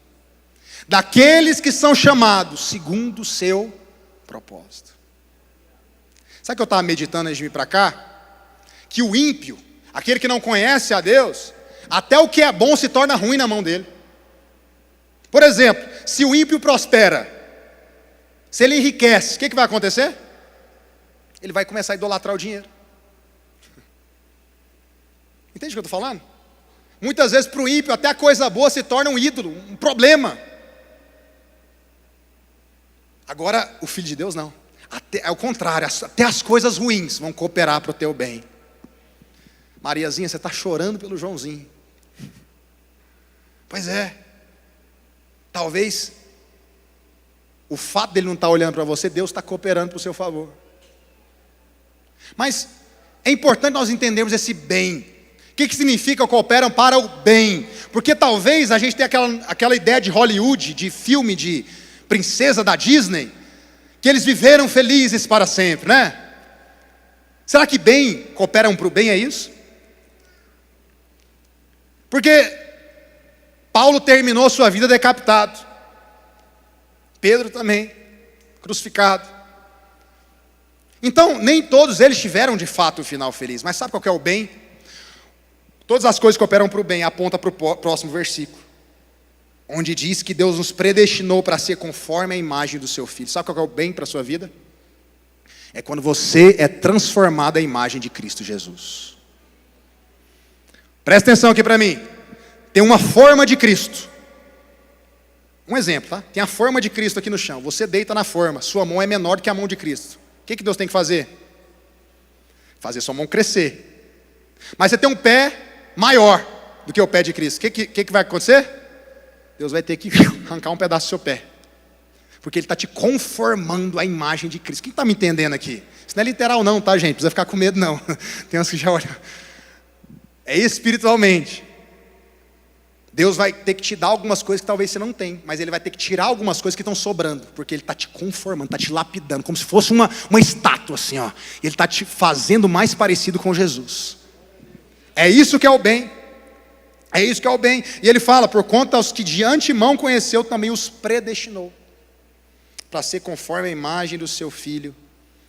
daqueles que são chamados segundo o seu propósito. Sabe o que eu estava meditando antes de vir para cá? Que o ímpio, aquele que não conhece a Deus, até o que é bom se torna ruim na mão dele. Por exemplo, se o ímpio prospera, se ele enriquece, o que vai acontecer? Ele vai começar a idolatrar o dinheiro. Entende o que eu estou falando? Muitas vezes para o ímpio até a coisa boa se torna um ídolo, um problema. Agora o filho de Deus não. É o contrário, até as coisas ruins vão cooperar para o teu bem. Mariazinha, você está chorando pelo Joãozinho. Pois é. Talvez o fato dele não estar olhando para você, Deus está cooperando para o seu favor. Mas é importante nós entendermos esse bem. O que significa cooperam para o bem? Porque talvez a gente tenha aquela ideia de Hollywood, de filme de princesa da Disney, que eles viveram felizes para sempre, né? Será que bem cooperam para o bem, é isso? Porque Paulo terminou sua vida decapitado. Pedro também, crucificado. Então, nem todos eles tiveram de fato um final feliz. Mas sabe qual que é o bem? Todas as coisas que operam para o bem, aponta para o próximo versículo, onde diz que Deus nos predestinou para ser conforme a imagem do seu Filho. Sabe qual que é o bem para a sua vida? É quando você é transformado à imagem de Cristo Jesus. Presta atenção aqui para mim. Tem uma forma de Cristo. Um exemplo, tá? Tem a forma de Cristo aqui no chão. Você deita na forma. Sua mão é menor do que a mão de Cristo. O que Deus tem que fazer? Fazer sua mão crescer. Mas você tem um pé maior do que o pé de Cristo. O que vai acontecer? Deus vai ter que arrancar um pedaço do seu pé. Porque Ele está te conformando à imagem de Cristo. Quem está me entendendo aqui? Isso não é literal não, tá, gente? Não precisa ficar com medo não. Tem uns que já olham. É espiritualmente. Deus vai ter que te dar algumas coisas que talvez você não tenha, mas Ele vai ter que tirar algumas coisas que estão sobrando, porque Ele está te conformando, está te lapidando, como se fosse uma estátua assim, ó. Ele está te fazendo mais parecido com Jesus. É isso que é o bem. É isso que é o bem. E Ele fala, por conta aos que de antemão conheceu, também os predestinou, para ser conforme a imagem do seu Filho,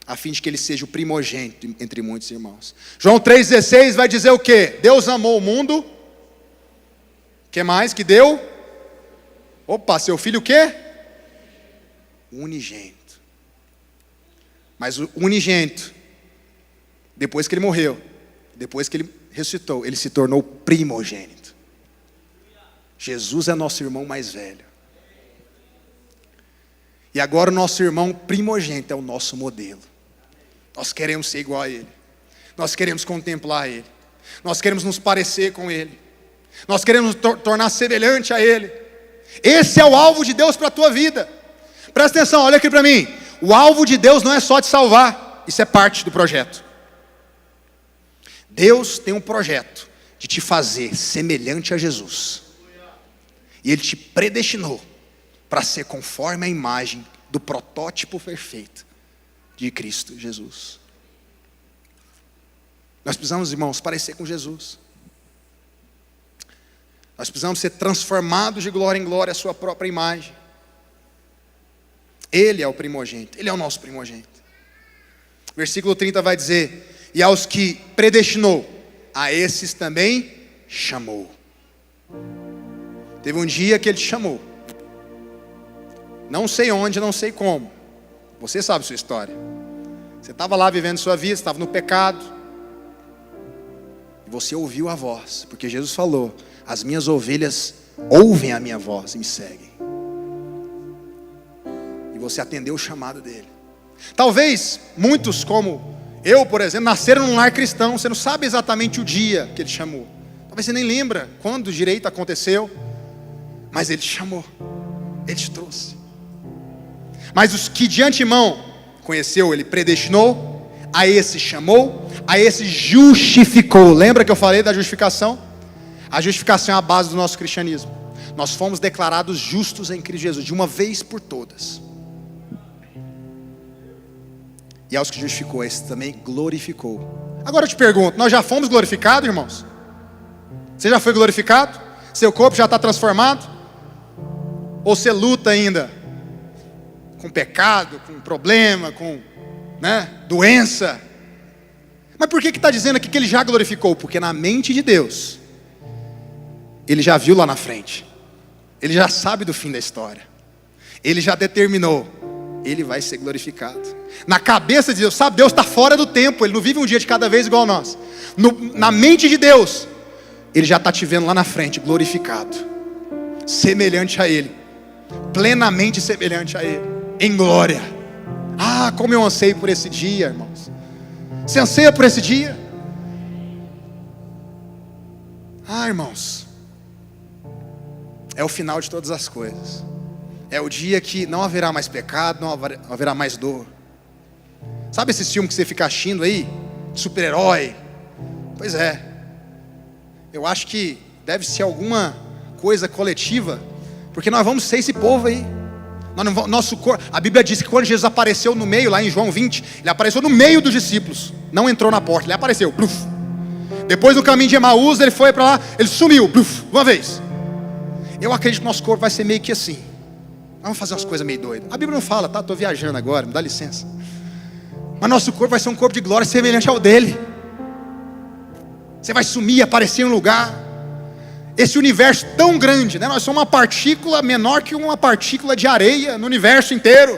a fim de que Ele seja o primogênito entre muitos irmãos. João 3,16 vai dizer o quê? Deus amou o mundo. O que mais que deu? Opa, seu filho o quê? Unigênito. Mas o unigênito, depois que ele morreu, depois que ele ressuscitou, ele se tornou primogênito. Jesus é nosso irmão mais velho. E agora o nosso irmão primogênito é o nosso modelo. Nós queremos ser igual a Ele. Nós queremos contemplar Ele. Nós queremos nos parecer com Ele. Nós queremos tornar semelhante a Ele. Esse é o alvo de Deus para a tua vida. Presta atenção, olha aqui para mim. O alvo de Deus não é só te salvar. Isso é parte do projeto. Deus tem um projeto de te fazer semelhante a Jesus. E Ele te predestinou para ser conforme a imagem do protótipo perfeito de Cristo Jesus. Nós precisamos, irmãos, parecer com Jesus. Nós precisamos ser transformados de glória em glória à sua própria imagem. Ele é o primogênito, Ele é o nosso primogênito. Versículo 30 vai dizer, e aos que predestinou, a esses também chamou. Teve um dia que Ele te chamou. Não sei onde, não sei como. Você sabe a sua história. Você estava lá vivendo sua vida, você estava no pecado. E você ouviu a voz, porque Jesus falou, as minhas ovelhas ouvem a minha voz e me seguem. E você atendeu o chamado dele. Talvez muitos como eu, por exemplo, nasceram num lar cristão. Você não sabe exatamente o dia que Ele chamou. Talvez você nem lembra quando direito aconteceu. Mas Ele te chamou. Ele te trouxe. Mas os que de antemão conheceu, Ele predestinou. A esse chamou. A esse justificou. Lembra que eu falei da justificação? A justificação é a base do nosso cristianismo. nós fomos declarados justos em Cristo Jesus, de uma vez por todas. E aos que justificou, esse também glorificou. Agora eu te pergunto, nós já fomos glorificados, irmãos? Você já foi glorificado? Seu corpo já está transformado? Ou você luta ainda com pecado, com problema, com doença? Mas por que está dizendo aqui que ele já glorificou? Porque na mente de Deus, ele já viu lá na frente. Ele já sabe do fim da história. Ele já determinou. Ele vai ser glorificado. Na cabeça de Deus, sabe, Deus está fora do tempo. Ele não vive um dia de cada vez igual nós. Na mente de Deus, ele já está te vendo lá na frente, glorificado, semelhante a Ele, plenamente semelhante a Ele, em glória. Ah, como eu anseio por esse dia, irmãos. Você anseia por esse dia? Ah, irmãos, é o final de todas as coisas. É o dia que não haverá mais pecado, não haverá mais dor. Sabe esse filme que você fica assistindo aí? Super-herói. Pois é. Eu acho que deve ser alguma coisa coletiva, porque nós vamos ser esse povo aí. Nosso corpo, a Bíblia diz que quando Jesus apareceu no meio, lá em João 20, ele apareceu no meio dos discípulos, não entrou na porta, ele apareceu, bluf. Depois no caminho de Emaús, ele foi para lá, ele sumiu, bluf, uma vez. Eu acredito que nosso corpo vai ser meio que assim. Vamos fazer umas coisas meio doidas. A Bíblia não fala, tá? Estou viajando agora, me dá licença. Mas nosso corpo vai ser um corpo de glória semelhante ao dele. Você vai sumir, aparecer em um lugar. Esse universo tão grande, nós somos uma partícula menor que uma partícula de areia no universo inteiro.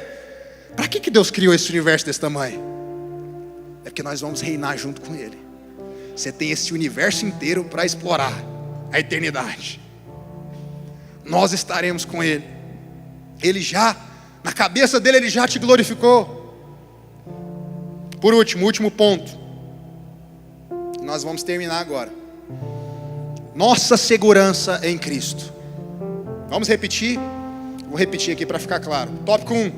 Para que Deus criou esse universo desse tamanho? É porque nós vamos reinar junto com Ele. Você tem esse universo inteiro para explorar a eternidade. Nós estaremos com Ele. Ele já, na cabeça dele, Ele já te glorificou. Por último, último ponto. Nós vamos terminar agora. Nossa segurança em Cristo. Vamos repetir? Vou repetir aqui para ficar claro. Tópico 1.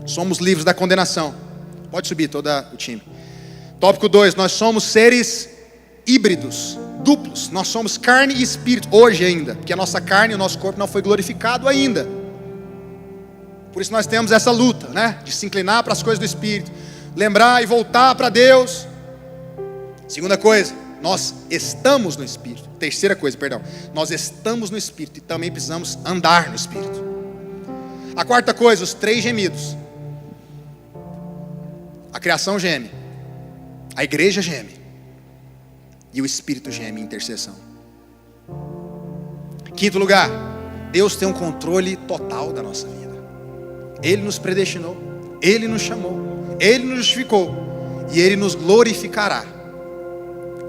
Somos livres da condenação. Pode subir todo o time. Tópico 2. Nós somos seres híbridos, duplos. Nós somos carne e espírito, hoje ainda. Porque a nossa carne e o nosso corpo não foi glorificado ainda. Por isso nós temos essa luta, de se inclinar para as coisas do Espírito. Lembrar e voltar para Deus. Segunda coisa, nós estamos no Espírito. Terceira coisa, perdão, nós estamos no Espírito e também precisamos andar no Espírito. A quarta coisa, os 3 gemidos. A criação geme, a igreja geme e o Espírito geme em intercessão. Quinto lugar, Deus tem um controle total da nossa vida. Ele nos predestinou, Ele nos chamou, Ele nos justificou e Ele nos glorificará.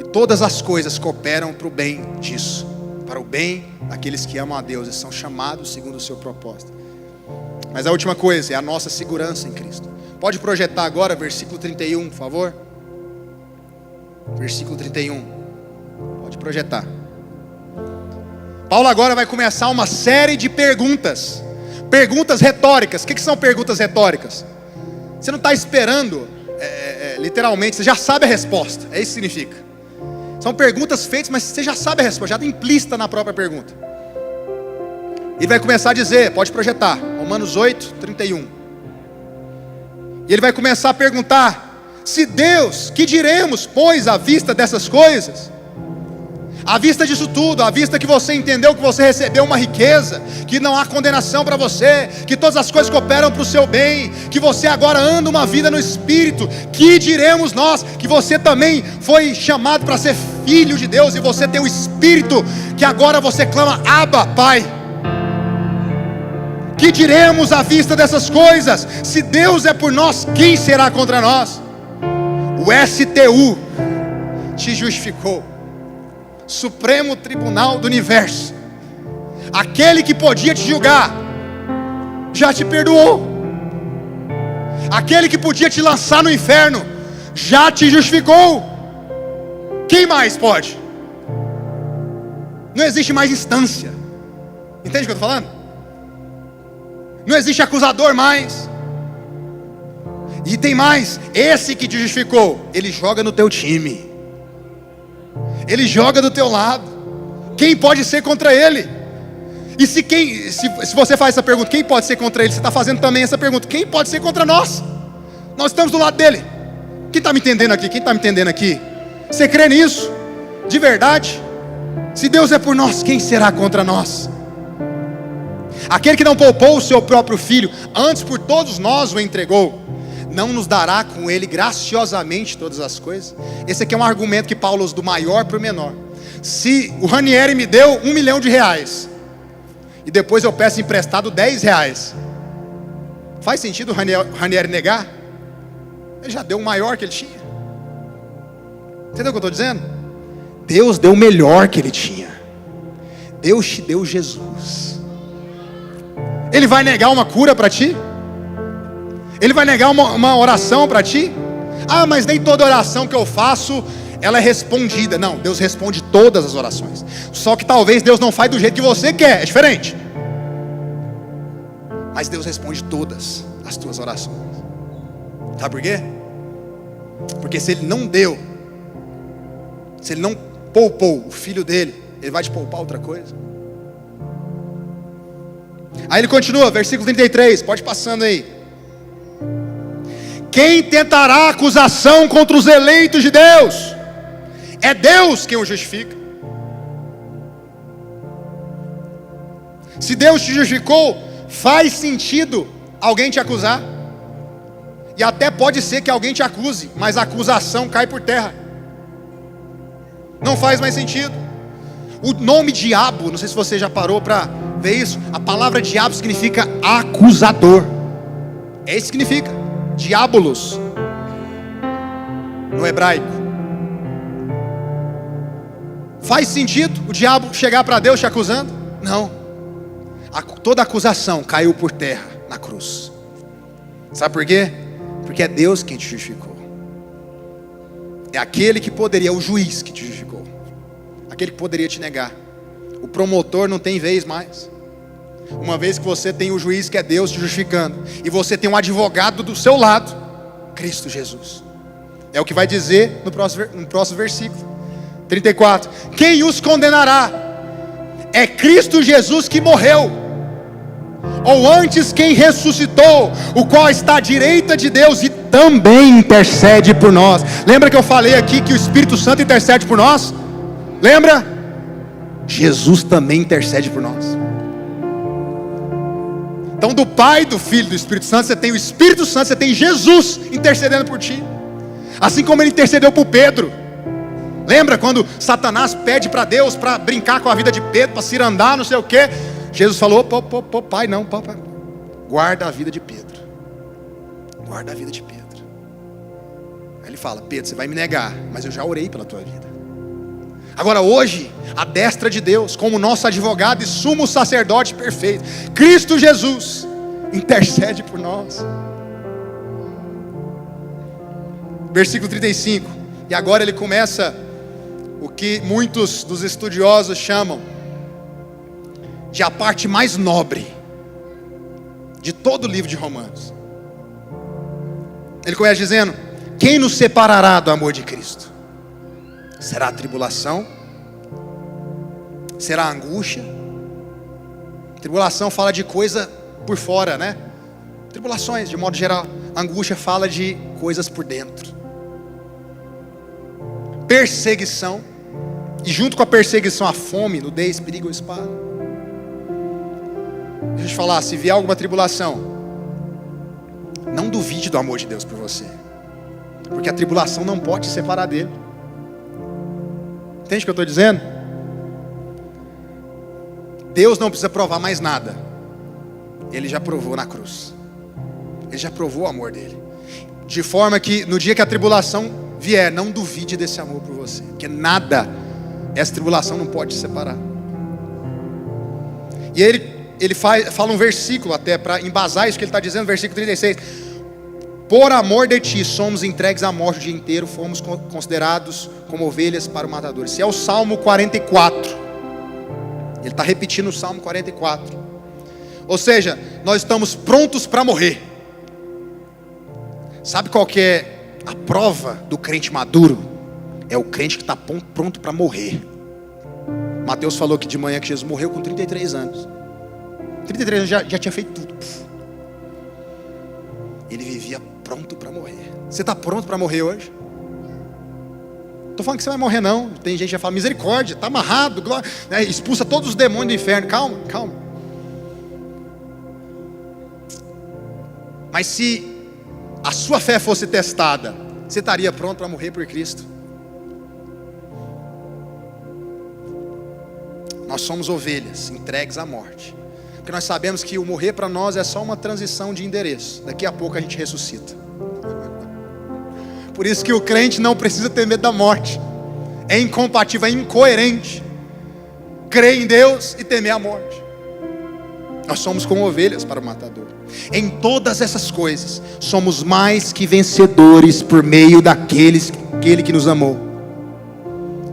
E todas as coisas cooperam para o bem disso, para o bem daqueles que amam a Deus e são chamados segundo o seu propósito. Mas a última coisa é a nossa segurança em Cristo. Pode projetar agora versículo 31, por favor. Versículo 31. Pode projetar. Paulo agora vai começar uma série de perguntas. Perguntas retóricas. O que são perguntas retóricas? Você não está esperando, literalmente, você já sabe a resposta. É isso que significa. São perguntas feitas, mas você já sabe a resposta, já está implícita na própria pergunta. Ele vai começar a dizer, pode projetar, Romanos 8, 31. E ele vai começar a perguntar: se Deus, que diremos, pois, à vista dessas coisas? À vista disso tudo, à vista que você entendeu que você recebeu uma riqueza, que não há condenação para você, que todas as coisas cooperam para o seu bem, que você agora anda uma vida no Espírito, que diremos nós, que você também foi chamado para ser filho de Deus, e você tem o Espírito, que agora você clama, Abba, Pai. Que diremos à vista dessas coisas? Se Deus é por nós, quem será contra nós? O STU te justificou. Supremo Tribunal do Universo, aquele que podia te julgar, já te perdoou. Aquele que podia te lançar no inferno, já te justificou. Quem mais pode? Não existe mais instância. Entende o que eu estou falando? Não existe acusador mais. E tem mais, esse que te justificou, ele joga no teu time. Ele joga do teu lado. Quem pode ser contra ele? E se você faz essa pergunta, quem pode ser contra ele? Você está fazendo também essa pergunta, quem pode ser contra nós? Nós estamos do lado dele. Quem está me entendendo aqui? Quem está me entendendo aqui? Você crê nisso? De verdade? Se Deus é por nós, quem será contra nós? Aquele que não poupou o seu próprio filho, antes por todos nós o entregou, não nos dará com ele graciosamente todas as coisas? Esse aqui é um argumento que Paulo usa do maior para o menor. Se o Ranieri me deu R$1 milhão, e depois eu peço emprestado R$10, faz sentido o Ranieri negar? Ele já deu o maior que ele tinha. Entendeu o que eu estou dizendo? Deus deu o melhor que ele tinha. Deus te deu Jesus. Ele vai negar uma cura para ti? Ele vai negar uma oração para ti? Ah, mas nem toda oração que eu faço ela é respondida. Não, Deus responde todas as orações. Só que talvez Deus não faz do jeito que você quer, é diferente. Mas Deus responde todas as tuas orações. Sabe por quê? Porque se Ele não deu, se Ele não poupou o filho dele, Ele vai te poupar outra coisa. Aí ele continua, versículo 33, pode ir passando aí. Quem tentará acusação contra os eleitos de Deus? É Deus quem o justifica. Se Deus te justificou, faz sentido alguém te acusar. E até pode ser que alguém te acuse, mas a acusação cai por terra. Não faz mais sentido. O nome diabo, não sei se você já parou para ver isso, a palavra diabo significa acusador. É isso que significa, diabolos, no hebraico. Faz sentido o diabo chegar para Deus te acusando? Não. Toda acusação caiu por terra na cruz. Sabe por quê? Porque é Deus quem te justificou. É aquele que poderia, o juiz que te justificou. Aquele que poderia te negar. O promotor não tem vez mais. Uma vez que você tem o juiz que é Deus te justificando, e você tem um advogado do seu lado, Cristo Jesus. É o que vai dizer no próximo versículo 34. Quem os condenará? É Cristo Jesus que morreu, ou antes quem ressuscitou, o qual está à direita de Deus e também intercede por nós. Lembra que eu falei aqui que o Espírito Santo intercede por nós? Lembra? Jesus também intercede por nós. Então do Pai, do Filho e do Espírito Santo, você tem o Espírito Santo, você tem Jesus intercedendo por ti. Assim como ele intercedeu por Pedro. Lembra quando Satanás pede para Deus para brincar com a vida de Pedro, para cirandar, não sei o que? Jesus falou, pai, não, pai, guarda a vida de Pedro. Guarda a vida de Pedro. Aí ele fala, Pedro, você vai me negar, mas eu já orei pela tua vida. Agora hoje, a destra de Deus, como nosso advogado e sumo sacerdote perfeito, Cristo Jesus, intercede por nós. Versículo 35, e agora ele começa o que muitos dos estudiosos chamam de a parte mais nobre de todo o livro de Romanos. Ele começa dizendo, quem nos separará do amor de Cristo? Será a tribulação? Será a angústia? Tribulação fala de coisa por fora, né? Tribulações, de modo geral. Angústia fala de coisas por dentro. Perseguição. E junto com a perseguição, a fome, nudez, perigo ou espada. Deixa eu te falar, se vier alguma tribulação, não duvide do amor de Deus por você. Porque a tribulação não pode te separar dele. Entende o que eu estou dizendo? Deus não precisa provar mais nada. Ele já provou na cruz. Ele já provou o amor dele. De forma que no dia que a tribulação vier, não duvide desse amor por você. Porque nada, essa tribulação não pode te separar. E ele fala um versículo até para embasar isso que ele está dizendo, versículo 36. Por amor de ti somos entregues à morte o dia inteiro, fomos considerados como ovelhas para o matador. Esse é o Salmo 44. Ele está repetindo o Salmo 44. Ou seja, nós estamos prontos para morrer. Sabe qual que é a prova do crente maduro? É o crente que está pronto para morrer. Mateus falou que de manhã que Jesus morreu com 33 anos. 33 anos, já tinha feito tudo. Ele vivia pronto para morrer. Você está pronto para morrer hoje? Estou falando que você vai morrer não. Tem gente que já fala, misericórdia, está amarrado, né? Expulsa todos os demônios do inferno. Calma, calma. Mas se a sua fé fosse testada, você estaria pronto para morrer por Cristo? Nós somos ovelhas entregues à morte, porque nós sabemos que o morrer para nós é só uma transição de endereço. Daqui a pouco a gente ressuscita. Por isso que o crente não precisa ter medo da morte. É incompatível, é incoerente crer em Deus e temer a morte. Nós somos como ovelhas para o matador. Em todas essas coisas somos mais que vencedores por meio daquele que nos amou.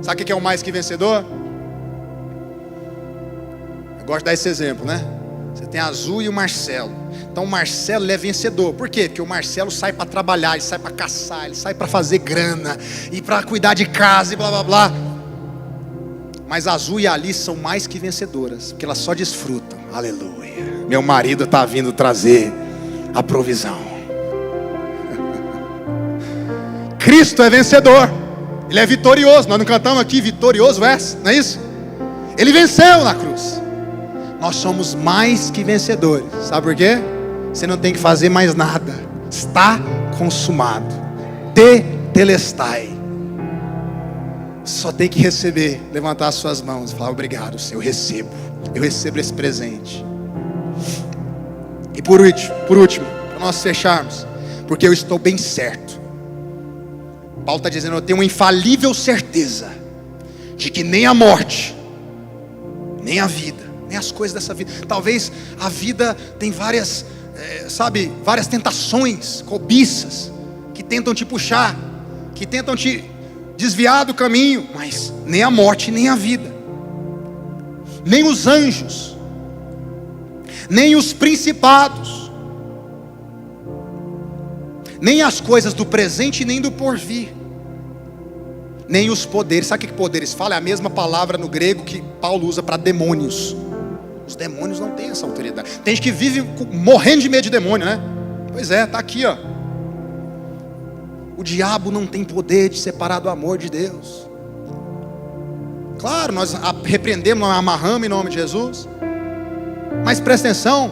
Sabe o que é o mais que vencedor? Eu gosto de dar esse exemplo, né? Você tem a Azul e o Marcelo. Então o Marcelo, ele é vencedor. Por quê? Porque o Marcelo sai para trabalhar, ele sai para caçar, ele sai para fazer grana, e para cuidar de casa e blá blá blá. Mas a Azul e a Alice são mais que vencedoras, porque elas só desfrutam. Aleluia. Meu marido está vindo trazer a provisão. Cristo é vencedor. Ele é vitorioso. Nós não cantamos aqui, vitorioso és, não é isso? Ele venceu na cruz. Nós somos mais que vencedores. Sabe por quê? Você não tem que fazer mais nada. Está consumado. Tetelestai. Só tem que receber, levantar as suas mãos e falar, obrigado, Senhor, eu recebo esse presente. E por último, para nós fecharmos, porque eu estou bem certo. Paulo está dizendo, eu tenho uma infalível certeza de que nem a morte, nem a vida, nem as coisas dessa vida. Talvez a vida tem várias tentações, cobiças, que tentam te puxar, que tentam te desviar do caminho, mas nem a morte, nem a vida, nem os anjos, nem os principados, nem as coisas do presente, nem do porvir, nem os poderes. Sabe o que poderes fala? É a mesma palavra no grego que Paulo usa para demônios. Os demônios não têm essa autoridade. Tem gente que vive morrendo de medo de demônio, né? Pois é, está aqui, ó. O diabo não tem poder de separar do amor de Deus. Claro, nós repreendemos, nós amarramos em nome de Jesus. Mas presta atenção,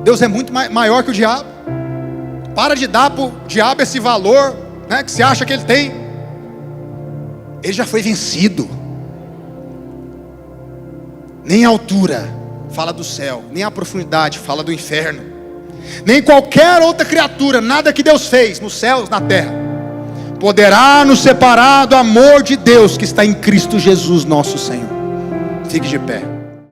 Deus é muito maior que o diabo. Para de dar para o diabo esse valor, né, que você acha que ele tem. Ele já foi vencido. Nem a altura fala do céu, nem a profundidade fala do inferno, nem qualquer outra criatura, nada que Deus fez nos céus, na terra, poderá nos separar do amor de Deus que está em Cristo Jesus nosso Senhor. Fique de pé.